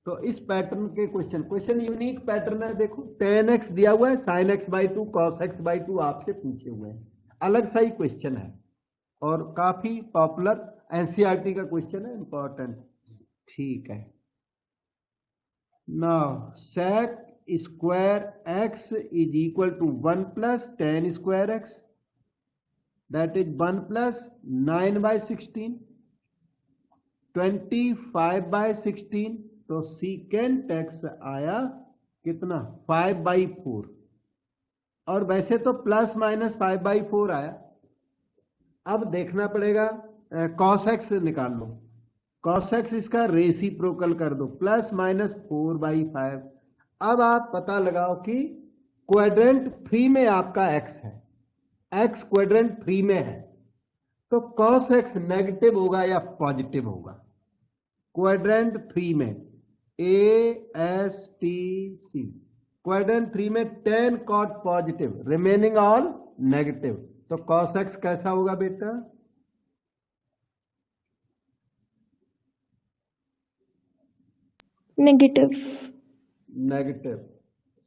तो इस पैटर्न के क्वेश्चन यूनिक पैटर्न है। देखो 10x दिया हुआ है, sin x/2 cos x/2 आपसे पूछे हुए हैं, अलग सा ही क्वेश्चन है और काफी पॉपुलर एनसीईआरटी का क्वेश्चन है, इंपॉर्टेंट, ठीक है। Now sec square x is equal to 1 plus 10 square x, that is 1 plus 9/16, 25/16। तो सीकेंट x आया कितना 5/4, और वैसे तो प्लस माइनस 5/4 आया। अब देखना पड़ेगा cos x निकाल लो, cos x इसका रेसिप्रोकल कर दो, प्लस माइनस 4/5। अब आप पता लगाओ कि क्वाड्रेंट 3 में आपका x है, x क्वाड्रेंट 3 में है, तो cos x नेगेटिव होगा या पॉजिटिव होगा। क्वाड्रेंट 3 में ASTC, क्वाड्रेंट 3 में 10 cot positive, remaining all negative, तो cos x कैसा होगा बेटा, नेगेटिव। नेगेटिव,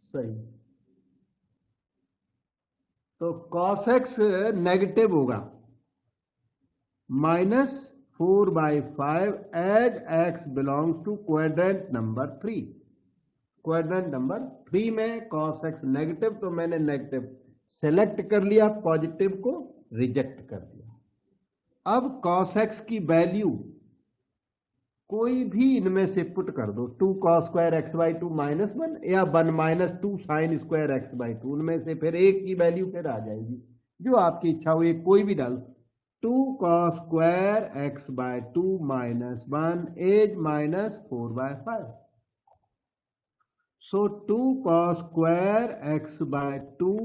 सही। तो cos x नेगेटिव होगा, -4/5 as x belongs to quadrant number 3। Quadrant number 3 में cos x नेगेटिव, तो मैंने नेगेटिव सेलेक्ट कर लिया, पॉजिटिव को रिजेक्ट कर दिया। अब cos x की वैल्यू कोई भी इनमें से पुट कर दो, 2 cos स्क्वायर x/2 -1 या 1 माइनस 2 sin स्क्वायर x/2, उनमें से फिर एक की वैल्यू फिर आ जाएगी, जो आपकी इच्छा हुई कोई भी डाल। 2 cos square x/2 -1 as -4/5, so 2 cos square x/2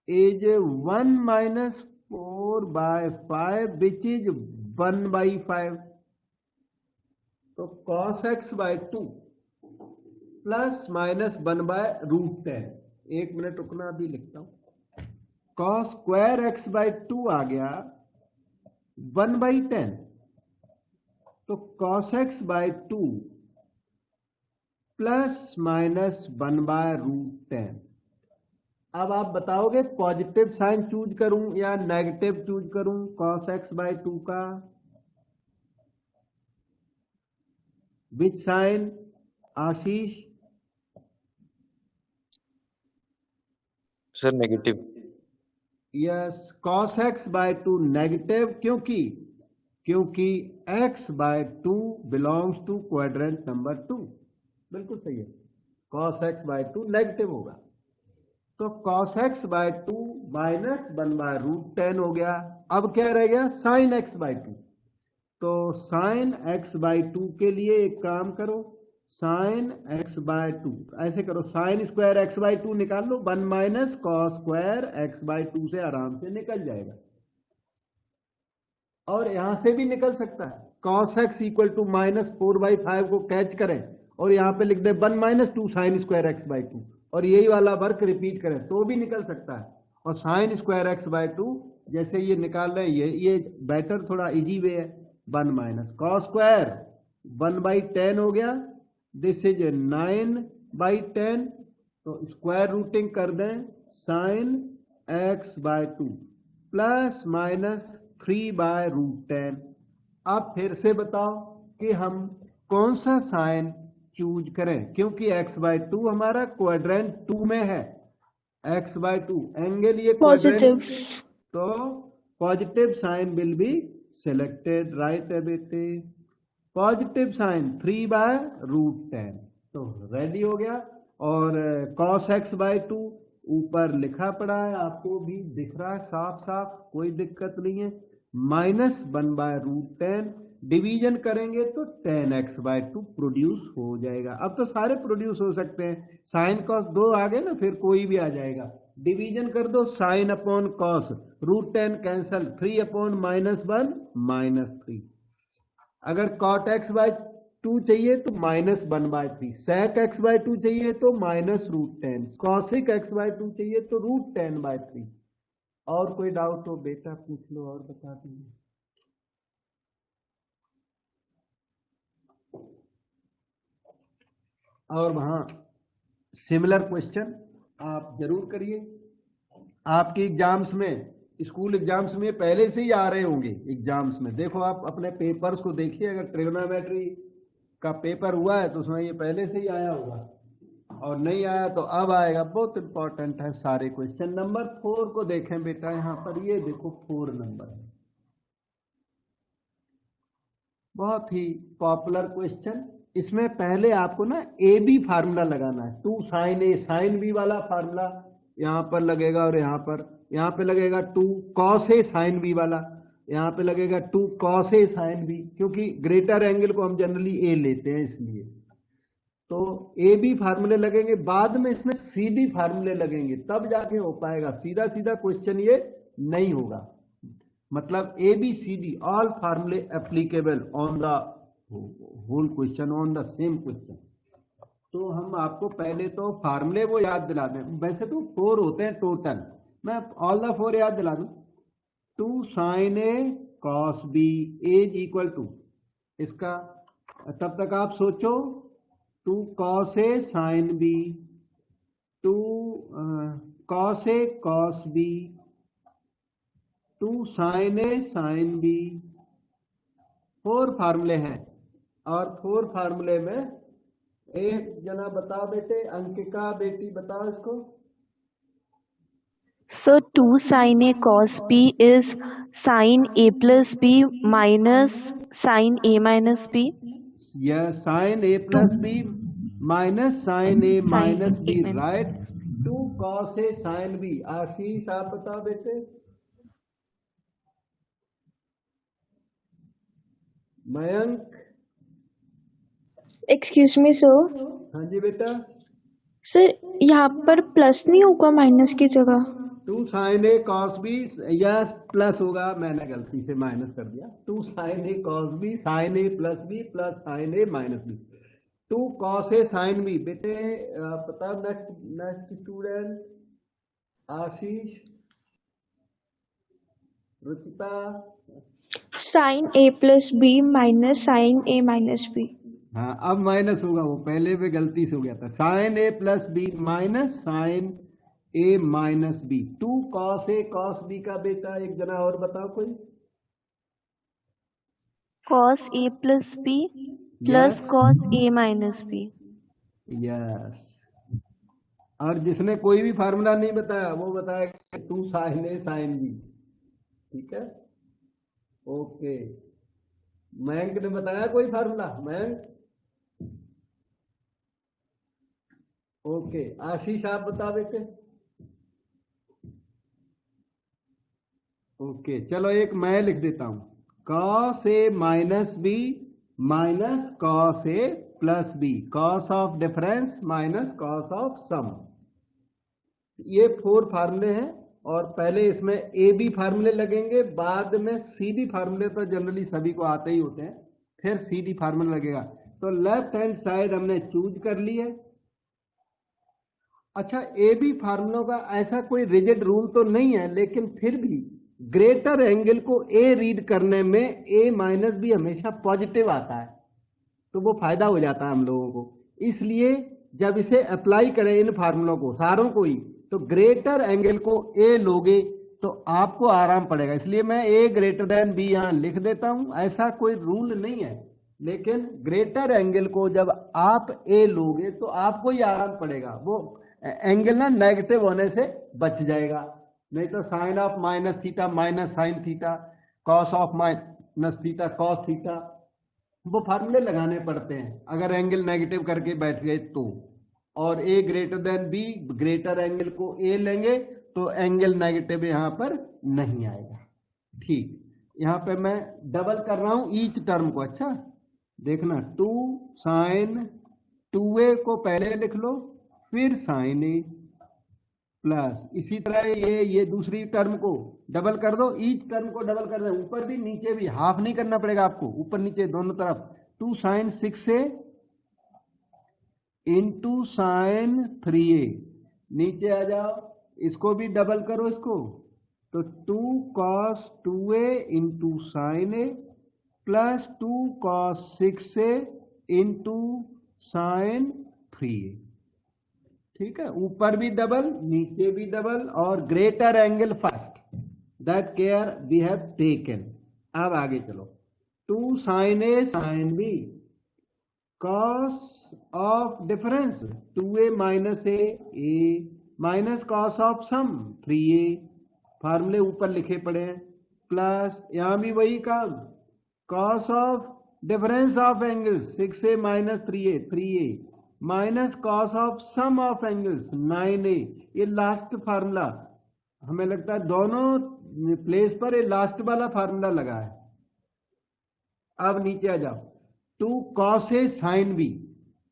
is 1 minus 4/5 which is 1/5। तो cos x/2 प्लस माइनस 1/√10, एक मिनट रुकना अभी लिखता हूं। cos स्क्वायर x/2 आ गया 1/10, तो cos x/2 प्लस माइनस 1/√10। अब आप बताओगे पॉजिटिव साइन चूज करूं या नेगेटिव चूज करूं cos x/2 का, which sine Ashish, sir negative. Yes, cos x by 2 negative, क्योंकि x by 2 belongs to quadrant number 2। बिल्कुल सही है, cos x बाय 2 नेगेटिव होगा। तो cos x by 2 minus 1 by root 10 हो गया। अब क्या रह गया, sin x बाय 2। तो sin x बाय 2 के लिए एक काम करो, sin x बाय 2 ऐसे करो, sin स्क्वायर x बाय 2 निकाल लो, 1 minus cos square x by 2 से आराम से निकल जाएगा। और यहां से भी निकल सकता है, cos x equal to minus 4/5 को कैच करें और यहां पे लिख दे 1 minus 2 sine square x by 2 और यही वाला वर्क रिपीट करें तो भी निकल सकता है। और साइन स्क्वायर एक्स बाय 2 जैसे ये निकाल रहे हैं, ये बेटर थोड़ा इजी वे है। 1 माइनस कॉस स्क्वायर 1/10 हो गया, दिस इज 9/10। तो स्क्वायर रूटिंग कर दें, sine x by 2 plus minus 3/√10। अब फिर से बताओ कि हम कौन सा साइन चूज करें, क्योंकि x बाय 2 हमारा क्वाड्रेंट 2 में है। x बाय 2 एंगल ये पॉजिटिव, तो positive sine will be selected, right है बेटे। Positive sine 3/√10। तो रेडी हो गया। और cos x बाय 2 ऊपर लिखा पड़ा है, आपको भी दिख रहा है साफ साफ, कोई दिक्कत नहीं है। माइनस 1/√10 डिवीजन करेंगे तो 10x बाय 2 प्रोड्यूस हो जाएगा। अब तो सारे प्रोड्यूस हो सकते हैं, साइन कॉस 2 आ गए ना, फिर कोई भी आ जाएगा। डिवीजन कर दो, sine upon cos, √10 cancel, 3 upon -1 -3। अगर cot x बाय 2 चाहिए तो -1/3, sec x बाय 2 चाहिए तो -√10, cosic x बाय 2 चाहिए तो √10/3। और कोई डाउट हो बेटा पूछ लो और बता दीजिए। और वहां सिमिलर क्वेश्चन आप जरूर करिए। आपके एग्जाम्स में, स्कूल एग्जाम्स में पहले से ही आ रहे होंगे। एग्जाम्स में देखो, आप अपने पेपर्स को देखिए, अगर ट्रिग्नोमेट्री का पेपर हुआ है तो उसमें ये पहले से ही आया होगा, और नहीं आया तो अब आएगा। बहुत इंपॉर्टेंट है सारे क्वेश्चन। नंबर 4 को देखें बेटा, यहां पर ये देखो 4 नंबर है, बहुत ही पॉपुलर क्वेश्चन। इसमें पहले आपको ना ए बी फार्मूला लगाना है, 2 साइन ए साइन बी वाला फार्मूला यहां पर लगेगा, और यहां पे लगेगा 2 कॉस ए साइन बी वाला, यहां पे लगेगा 2 कॉस ए साइन बी, क्योंकि ग्रेटर एंगल को हम जनरली ए लेते हैं इसलिए। तो ए बी फार्मूले लगेंगे, बाद में इसमें सी डी फार्मूले लगेंगे, तब जाके हो पाएगा। सीधा सीधा क्वेश्चन ये नहीं होगा। मतलब a b c d all formulae applicable on the whole question, on the same question. तो हम आपको पहले तो फार्मूले वो याद दिला दें। वैसे तो 4 होते हैं टोटल, मैं ऑल द 4 याद दिला दूं। 2 sine A cos B is equal to, इसका तब तक आप सोचो, 2 cos A sine B, 2 cos A cos B, 2 sine A sine B. 4 फार्मूले हैं, और 4 फार्मूले में एक जना बताओ बेटे, अंकिका बेटी बताओ इसको। so 2 sin a cos b is sin a plus b minus sin a minus b, यह sine A plus b minus sine a sin minus a b, minus right. 2 cos A sine b. Ashish आप बताओ बेटे। मयंक। एक्सक्यूज मी सर, हाँ जी बेटा। सर यहाँ पर प्लस नहीं होगा माइनस की जगह? 2 sine A cos B, yes plus होगा, मैंने गलती से माइनस कर दिया। 2 sine A cos B, sign A plus B plus sine A minus B, 2 cos A sine B. बेटे बताओ, next student. Ashish, Ruchita. Sign A plus b minus sine A minus B. हाँ, अब माइनस होगा, वो पहले पे गलती से हो गया था। Sign A plus b minus sine A minus B, 2 cos A cos B का बेटा एक जना और बताओ कोई। cos a plus b plus yes cos a minus b, yes, और जिसने कोई भी फार्मूला नहीं बताया वो बताया 2 sin A sin B। ठीक है, ओके। मयंक ने बताया कोई फार्मूला? मयंक, ओके। आशीष आप बता बेटे। ओके, चलो एक मैं लिख देता हूं, cos A minus B minus cos A plus b, cos of difference minus cos of sum. ये 4 फार्मूले हैं और पहले इसमें ए बी फार्मूले लगेंगे, बाद में सी डी फार्मूले तो जनरली सभी को आते ही होते हैं, फिर सी डी फार्मूला लगेगा। तो लेफ्ट हैंड साइड हमने चूज कर ली है। अच्छा, ए बी फार्मूलों का ऐसा कोई रिजिड रूल तो नहीं है, लेकिन फिर भी ग्रेटर एंगल को ए रीड करने में ए माइनस बी हमेशा पॉजिटिव आता है, तो वो फायदा हो जाता है हम लोगों को। इसलिए जब इसे अप्लाई करें इन फार्मूलों को सारों को ही, तो ग्रेटर एंगल को ए लोगे तो आपको आराम पड़ेगा। इसलिए मैं ए ग्रेटर देन बी यहां लिख देता हूं। ऐसा कोई रूल नहीं है, लेकिन ग्रेटर एंगल को जब आप ए लोगे तो आपको ही आराम पड़ेगा, वो एंगल ना नेगेटिव होने से बच जाएगा। नहीं तो sine of minus theta minus sine theta, cos of minus theta cos theta, वो फार्मूले लगाने पड़ते हैं अगर एंगल नेगेटिव करके बैठ गए तो। और a greater than b, greater angle को ए लेंगे तो एंगल नेगेटिव यहां पर नहीं आएगा। ठीक, यहां पे मैं डबल कर रहा हूं ईच टर्म को। अच्छा देखना, 2 साइन 2a को पहले लिख लो, फिर साइन ए प्लस, इसी तरह ये दूसरी टर्म को डबल कर दो, ईच टर्म को डबल कर दो, ऊपर भी नीचे भी, हाफ नहीं करना पड़ेगा आपको, ऊपर नीचे दोनों तरफ। 2 sign 6a into sine 3a, नीचे आ जाओ, इसको भी डबल करो इसको, तो 2 cos 2a इंटू साइन ए plus 2 cos 6a into sine 3a। ठीक है, ऊपर भी डबल नीचे भी डबल, और greater angle first, that care we have taken. अब आगे चलो, 2 sine A sine B, cos of difference 2a minus A minus cos of sum 3a, फार्मूले ऊपर लिखे पड़े हैं, प्लस यहां भी वही काम, cos of difference of angles 6a minus 3a minus cos of sum of angles 9a। ये लास्ट फार्मूला, हमें लगता है दोनों प्लेस पर ये लास्ट वाला फार्मूला लगा है। अब नीचे आ जाओ, 2 cos a sin b,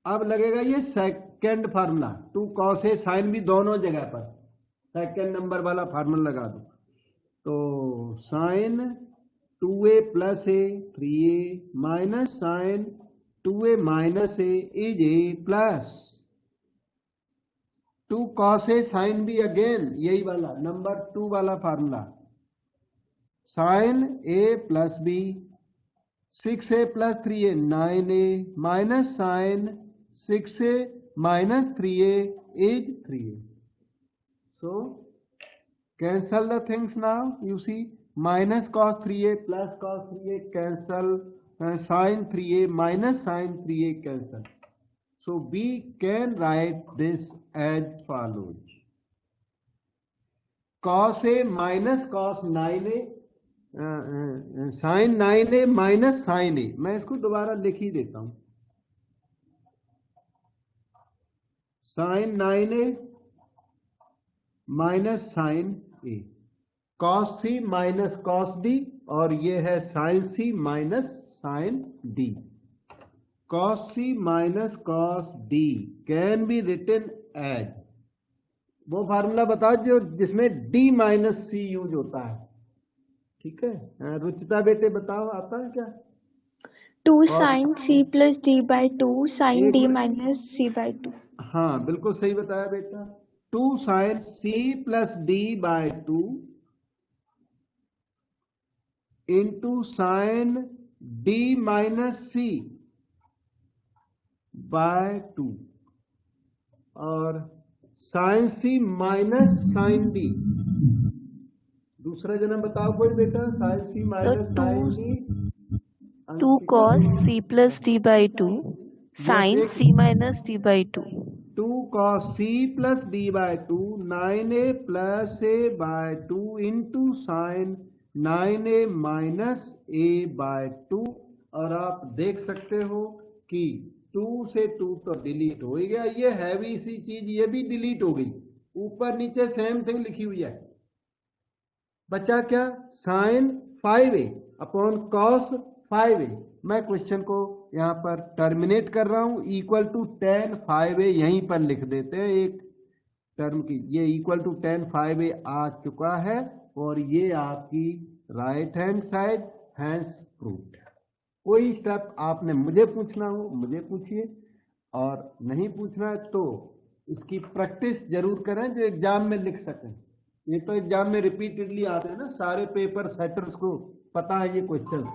अब लगेगा ये second formula, 2 cos a sin b, दोनों जगह पर सेकंड नंबर वाला फार्मूला लगा दो। तो sine 2a plus a 3a minus sine 2a minus a is a plus 2 cos a sin b, again यही वाला नंबर 2 वाला formula, sine a plus b 6a plus 3a 9a minus sine 6a minus 3a is 3a। So cancel the things now, you see minus cos 3a plus cos 3a cancel, sin 3a minus sin 3a cancel. So we can write this as follows, cos a minus cos 9a, sin 9a minus sin a। मैं इसको दोबारा लिख ही देता हूं, sin 9a minus sine A, cos c minus cos d, और ये है sin c minus sin d। cos c minus cos d can be written as, वो फार्मूला बताओ जो जिसमें d माइनस c यूज होता है। ठीक है, रुचिता बेटे बताओ, आता है क्या? 2 sin c plus d by 2 sin d minus c by 2। हाँ बिल्कुल सही बताया बेटा, 2 sin c plus d by 2 into sin d minus c by 2, और sin c minus sin d, दूसरा जन्म बताओ कोई बेटा, sin c minus sin d, 2 cos c plus d by 2 sin c minus d by 2। 2 cos c plus d bye 2 9a plus a by 2 into sine 9a minus a by 2। और आप देख सकते हो कि 2 से 2 तो डिलीट हो ही गया, ये हैवी सी चीज ये भी डिलीट हो गई, ऊपर नीचे सेम थिंग लिखी हुई है। बचा क्या? Sine 5a upon cos 5a। मैं क्वेश्चन को यहां पर टर्मिनेट कर रहा हूं, इक्वल टू tan 5a यहीं पर लिख देते हैं एक टर्म की, ये इक्वल टू tan 5a आ चुका है और ये आपकी right hand side hence proved. कोई स्टेप आपने मुझे पूछना हो मुझे पूछिए, और नहीं पूछना है तो इसकी प्रैक्टिस जरूर करें जो एग्जाम में लिख सकें। ये तो एग्जाम में रिपीटेडली आते हैं ना, सारे पेपर सेटर्स को पता है ये क्वेश्चंस।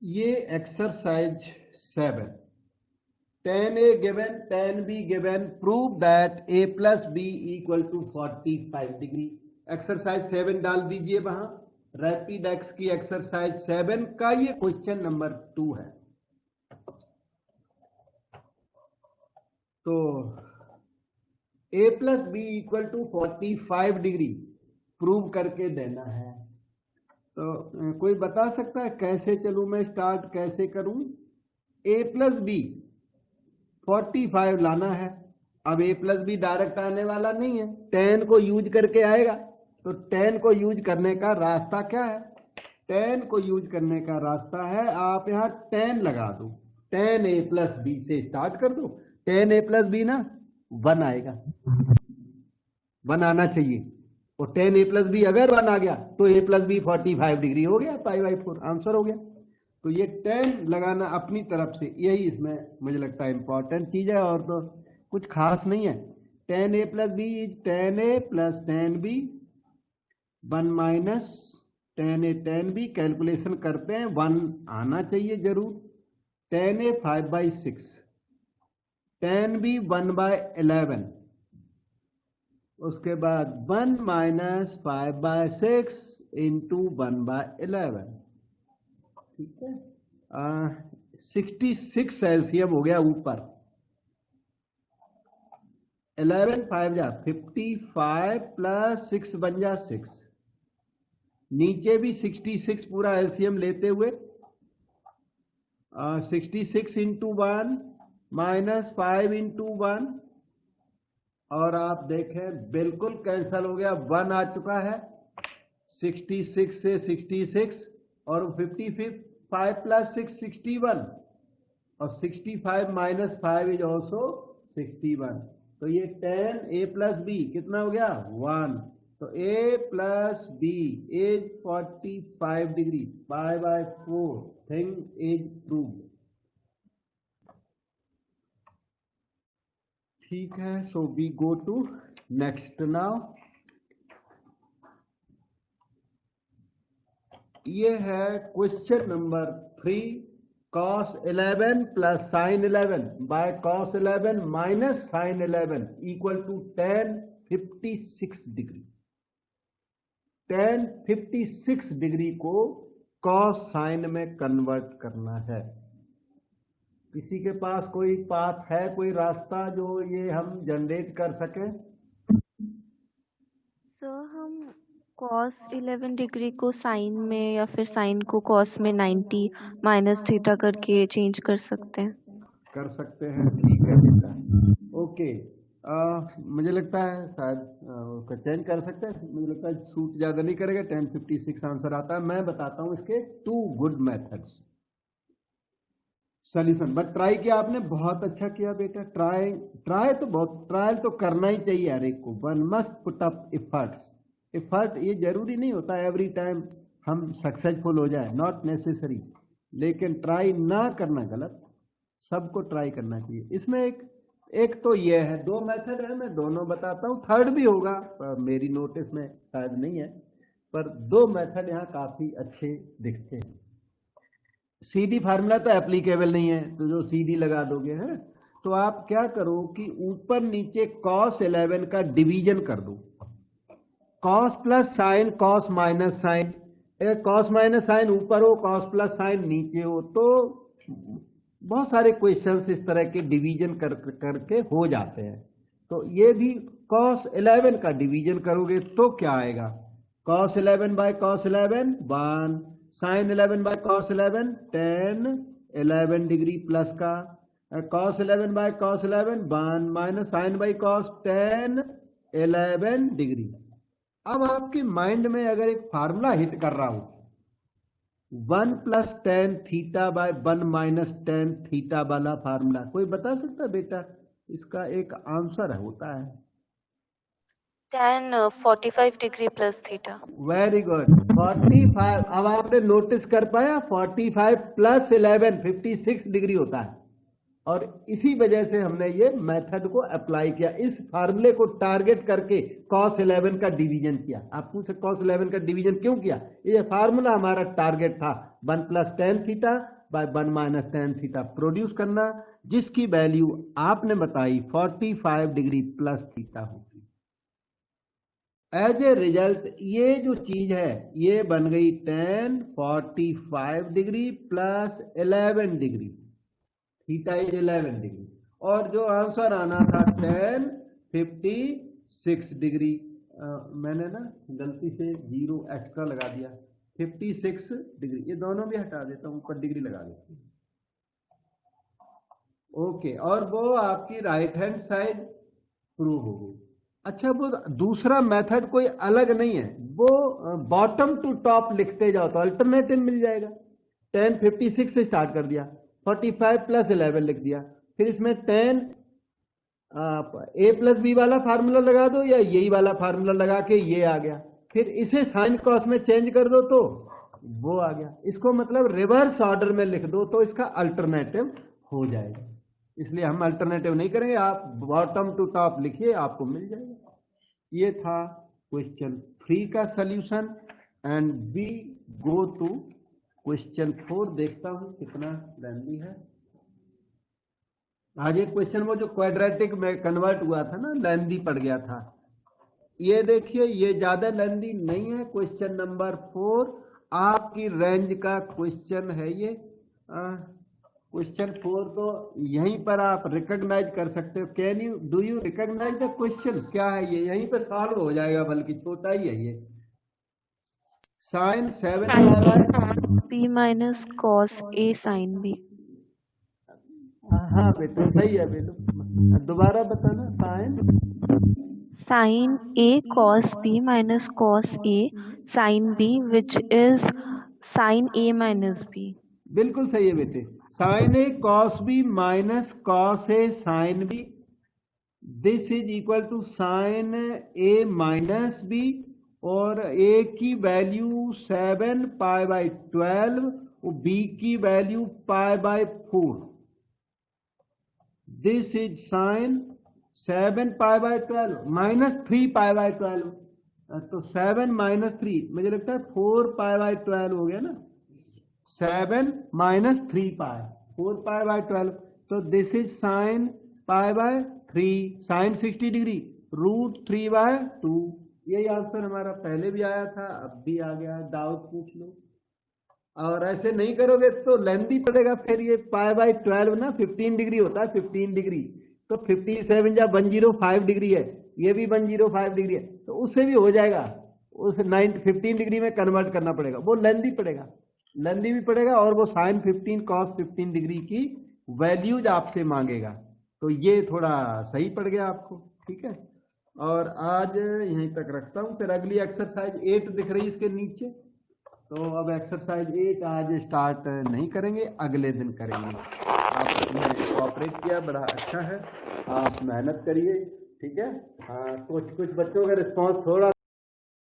ये exercise 7, tan a given tan b given prove that a plus b equal to 45 degree. Exercise 7 डाल दीजिए वहां, रैपिड एक्स की एक्सरसाइज 7 का ये क्वेश्चन नंबर 2 है। तो a plus B equal to 45 degree prove करके देना है। तो कोई बता सकता है कैसे चलूं मैं, स्टार्ट कैसे करूं? a प्लस बी 45 लाना है। अब a प्लस बी डायरेक्ट आने वाला नहीं है, tan को यूज करके आएगा। तो tan को यूज करने का रास्ता क्या है? tan को यूज करने का रास्ता है आप यहां tan लगा दो, tan a प्लस बी से स्टार्ट कर दो। tan a प्लस बी ना 1 आएगा, 1 आना चाहिए, और tan a प्लस बी अगर 1 आ गया तो a प्लस बी 45 डिग्री हो गया, पाई बाई 4 आंसर हो गया। तो ये tan लगाना अपनी तरफ से, यही इसमें मुझे लगता है इंपॉर्टेंट चीज है, और तो कुछ खास नहीं है। tan a plus B is tan a plus tan b, 1 minus tan a tan b, calculation करते हैं 1 आना चाहिए जरूर। tan a 5/6, tan b 1/11, उसके बाद 1 माइनस 5/6 इंटू 1/11, ठीक है। 66 एलसीएम हो गया ऊपर, 11 5 जा 55 प्लस 6 बन जा 6, नीचे भी 66 पूरा एलसीएम लेते हुए 66 इंटू 1 माइनस 5 इंटू 1, और आप देखें बिल्कुल कैंसल हो गया, 1 आ चुका है। 66 से 66 और 55 प्लस 6 61, और 65 माइनस 5 इज ऑल्सो 61। तो ये tan a प्लस बी कितना हो गया? 1। तो a plus B is 45 degree, pi by 4, thing is proved. ठीक है, so we go to next now. ये है question number 3, cos 11 plus sin 11 by cos 11 minus sin 11 equal to tan 56 degree. tan 56 degree को cos sin में कन्वर्ट करना है। किसी के पास कोई पाथ है, कोई रास्ता जो ये हम जनरेट कर सकें? सर हम cos 11 डिग्री को साइन में या फिर साइन को cos में 90 माइनस थीटा करके चेंज कर सकते हैं। कर सकते हैं, ठीक है बेटा, ओके। मुझे लगता है शायद उसका चेंज कर सकते हैं, मुझे लगता है सूट ज्यादा नहीं करेगा, 1056 आंसर आता है। मैं बताता हूं इसके 2 good methods solution. But try किया आपने, बहुत अच्छा किया बेटा। ट्राई तो करना ही चाहिए हर एक को। One must put up effort ये जरूरी नहीं होता एवरी टाइम हम सक्सेसफुल हो जाए, नॉट नेसेसरी, लेकिन ट्राई ना करना गलत, सबको ट्राई करना चाहिए। इसमें एक तो ये है, 2 मेथड है, मैं दोनों बताता हूँ, थर्ड भी होगा मेरी नोटिस में शायद नहीं है। पर दो मेथड यहाँ काफी अच्छे दिखते हैं। सीडी फार्मूला तो एप्लीकेबल नहीं है, तो जो सीडी लगा दोगे है, तो आप क्या करो कि ऊपर नीचे cos 11 का डिवीजन कर दो। cos plus sine, cos minus sine, cos minus sine ऊपर हो, cos प्लस साइन नीचे हो, तो बहुत सारे क्वेश्चंस इस तरह के डिवीजन करके हो जाते हैं। तो ये भी cos 11 का डिवीजन करोगे तो क्या आएगा, cos 11 by cos 11 1, sin 11 by cos 11 10 11 degree plus का, cos 11 by cos 11 1 minus sin by cos 10 11 degree. अब आपके माइंड में अगर एक फार्मूला हिट कर रहा हूं, 1 plus tan theta by 1 minus tan theta वाला फार्मूला, कोई बता सकता बेटा इसका एक आंसर होता है? tan 45 degree plus theta. Very good, 45। अब आपने नोटिस कर पाया 45 प्लस 11 56 डिग्री होता है, और इसी वजह से हमने ये मेथड को अप्लाई किया, इस फार्मूले को टारगेट करके cos 11 का डिवीजन किया। आप पूछ सकते cos 11 का डिवीजन क्यों किया, ये फार्मूला हमारा टारगेट था 1 plus tan theta by 1 minus tan theta produce करना, जिसकी वैल्यू आपने बताई 45 डिग्री प्लस थीटा होगी। एज ए रिजल्ट ये जो चीज है ये बन गई tan 45 degree plus 11 degree, theta is 11 degree, और जो आंसर आना था tan 56 डिग्री। मैंने ना गलती से 0 एक्स्ट्रा लगा दिया, 56 डिग्री, ये दोनों भी हटा देता हूं, ऊपर डिग्री लगा देता हूं। ओके, और वो आपकी राइट हैंड साइड प्रूव हो गई। अच्छा, वो दूसरा मेथड कोई अलग नहीं है, वो बॉटम टू टॉप लिखते जाओ तो अल्टरनेटिव मिल जाएगा। tan 56 से स्टार्ट कर दिया, 45 प्लस 11 लिख दिया, फिर इसमें tan a प्लस बी वाला फार्मूला लगा दो, या यही वाला फार्मूला लगा के ये आ गया, फिर इसे साइन कॉस में चेंज कर दो तो वो आ गया। इसको मतलब रिवर्स ऑर्डर में लिख दो तो इसका अल्टरनेटिव हो जाएगा, इसलिए हम अल्टरनेटिव नहीं करेंगे, आप बॉटम टू टॉप लिखिए आपको मिल जाएगा। ये था क्वेश्चन 3 का solution, and we go to question 4। देखता हूं कितना लेंथी है। आज एक क्वेश्चन वो जो क्वाड्रेटिक में कन्वर्ट हुआ था ना, लेंथी पड़ गया था। ये देखिए, ये ज्यादा लेंथी नहीं है। क्वेश्चन नंबर 4 आपकी रेंज का क्वेश्चन है। ये क्वेश्चन 4 तो यहीं पर आप रिकॉग्नाइज कर सकते हो। Can you do you recognise the question, क्या है ये, यहीं पर सॉल्व हो जाएगा, बल्कि छोटा ही है ये। Sine 7 b minus cos a sin b। हाँ बेटा सही है बेटा, दोबारा बताना। sin a cos b minus cos a sin b which is sin a minus b। बिल्कुल सही है बेटे, sine A cos B minus cos A sine B, this is equal to sine A minus B, और ए की वैल्यू 7 पाई बाई 12, बी की value pi by 4, this is sine 7 pi by 12 minus 3 pi by 12, तो 7 माइनस 3 मुझे लगता है 4 पाई बाई 12 हो गया ना, 7 माइनस 3 पाई, 4 पाई बाई 12, तो this is sine pi by 3, sine 60 degree, root 3 by 2। यही आंसर हमारा पहले भी आया था, अब भी आ गया, डाउट पूछ लो। और ऐसे नहीं करोगे तो लेंथी पड़ेगा, फिर ये पाई बाई 12 ना 15 डिग्री होता है, 15 डिग्री, तो 57 या 105 डिग्री है, ये भी 105 डिग्री है, तो उससे भी हो जाएगा, उस 15 डिग्री में कन्वर्ट करना पड़ेगा, वो लेंथी पड़ेगा, लेंथी भी पड़ेगा, और वो साइन 15 कॉस 15 डिग्री की वैल्यूज आपसे मांगेगा, तो ये थोड़ा सही पड़ गया आपको। ठीक है, और आज यहीं तक रखता हूं, फिर अगली एक्सरसाइज 8 दिख रही इसके नीचे, तो अब एक्सरसाइज 8 आज स्टार्ट नहीं करेंगे, अगले दिन करेंगे। आपने कोऑपरेट किया, बड़ा अच्छा है, आप मेहनत करिए। ठीक है, हाँ, कुछ बच्चों का रिस्पॉन्स थोड़ा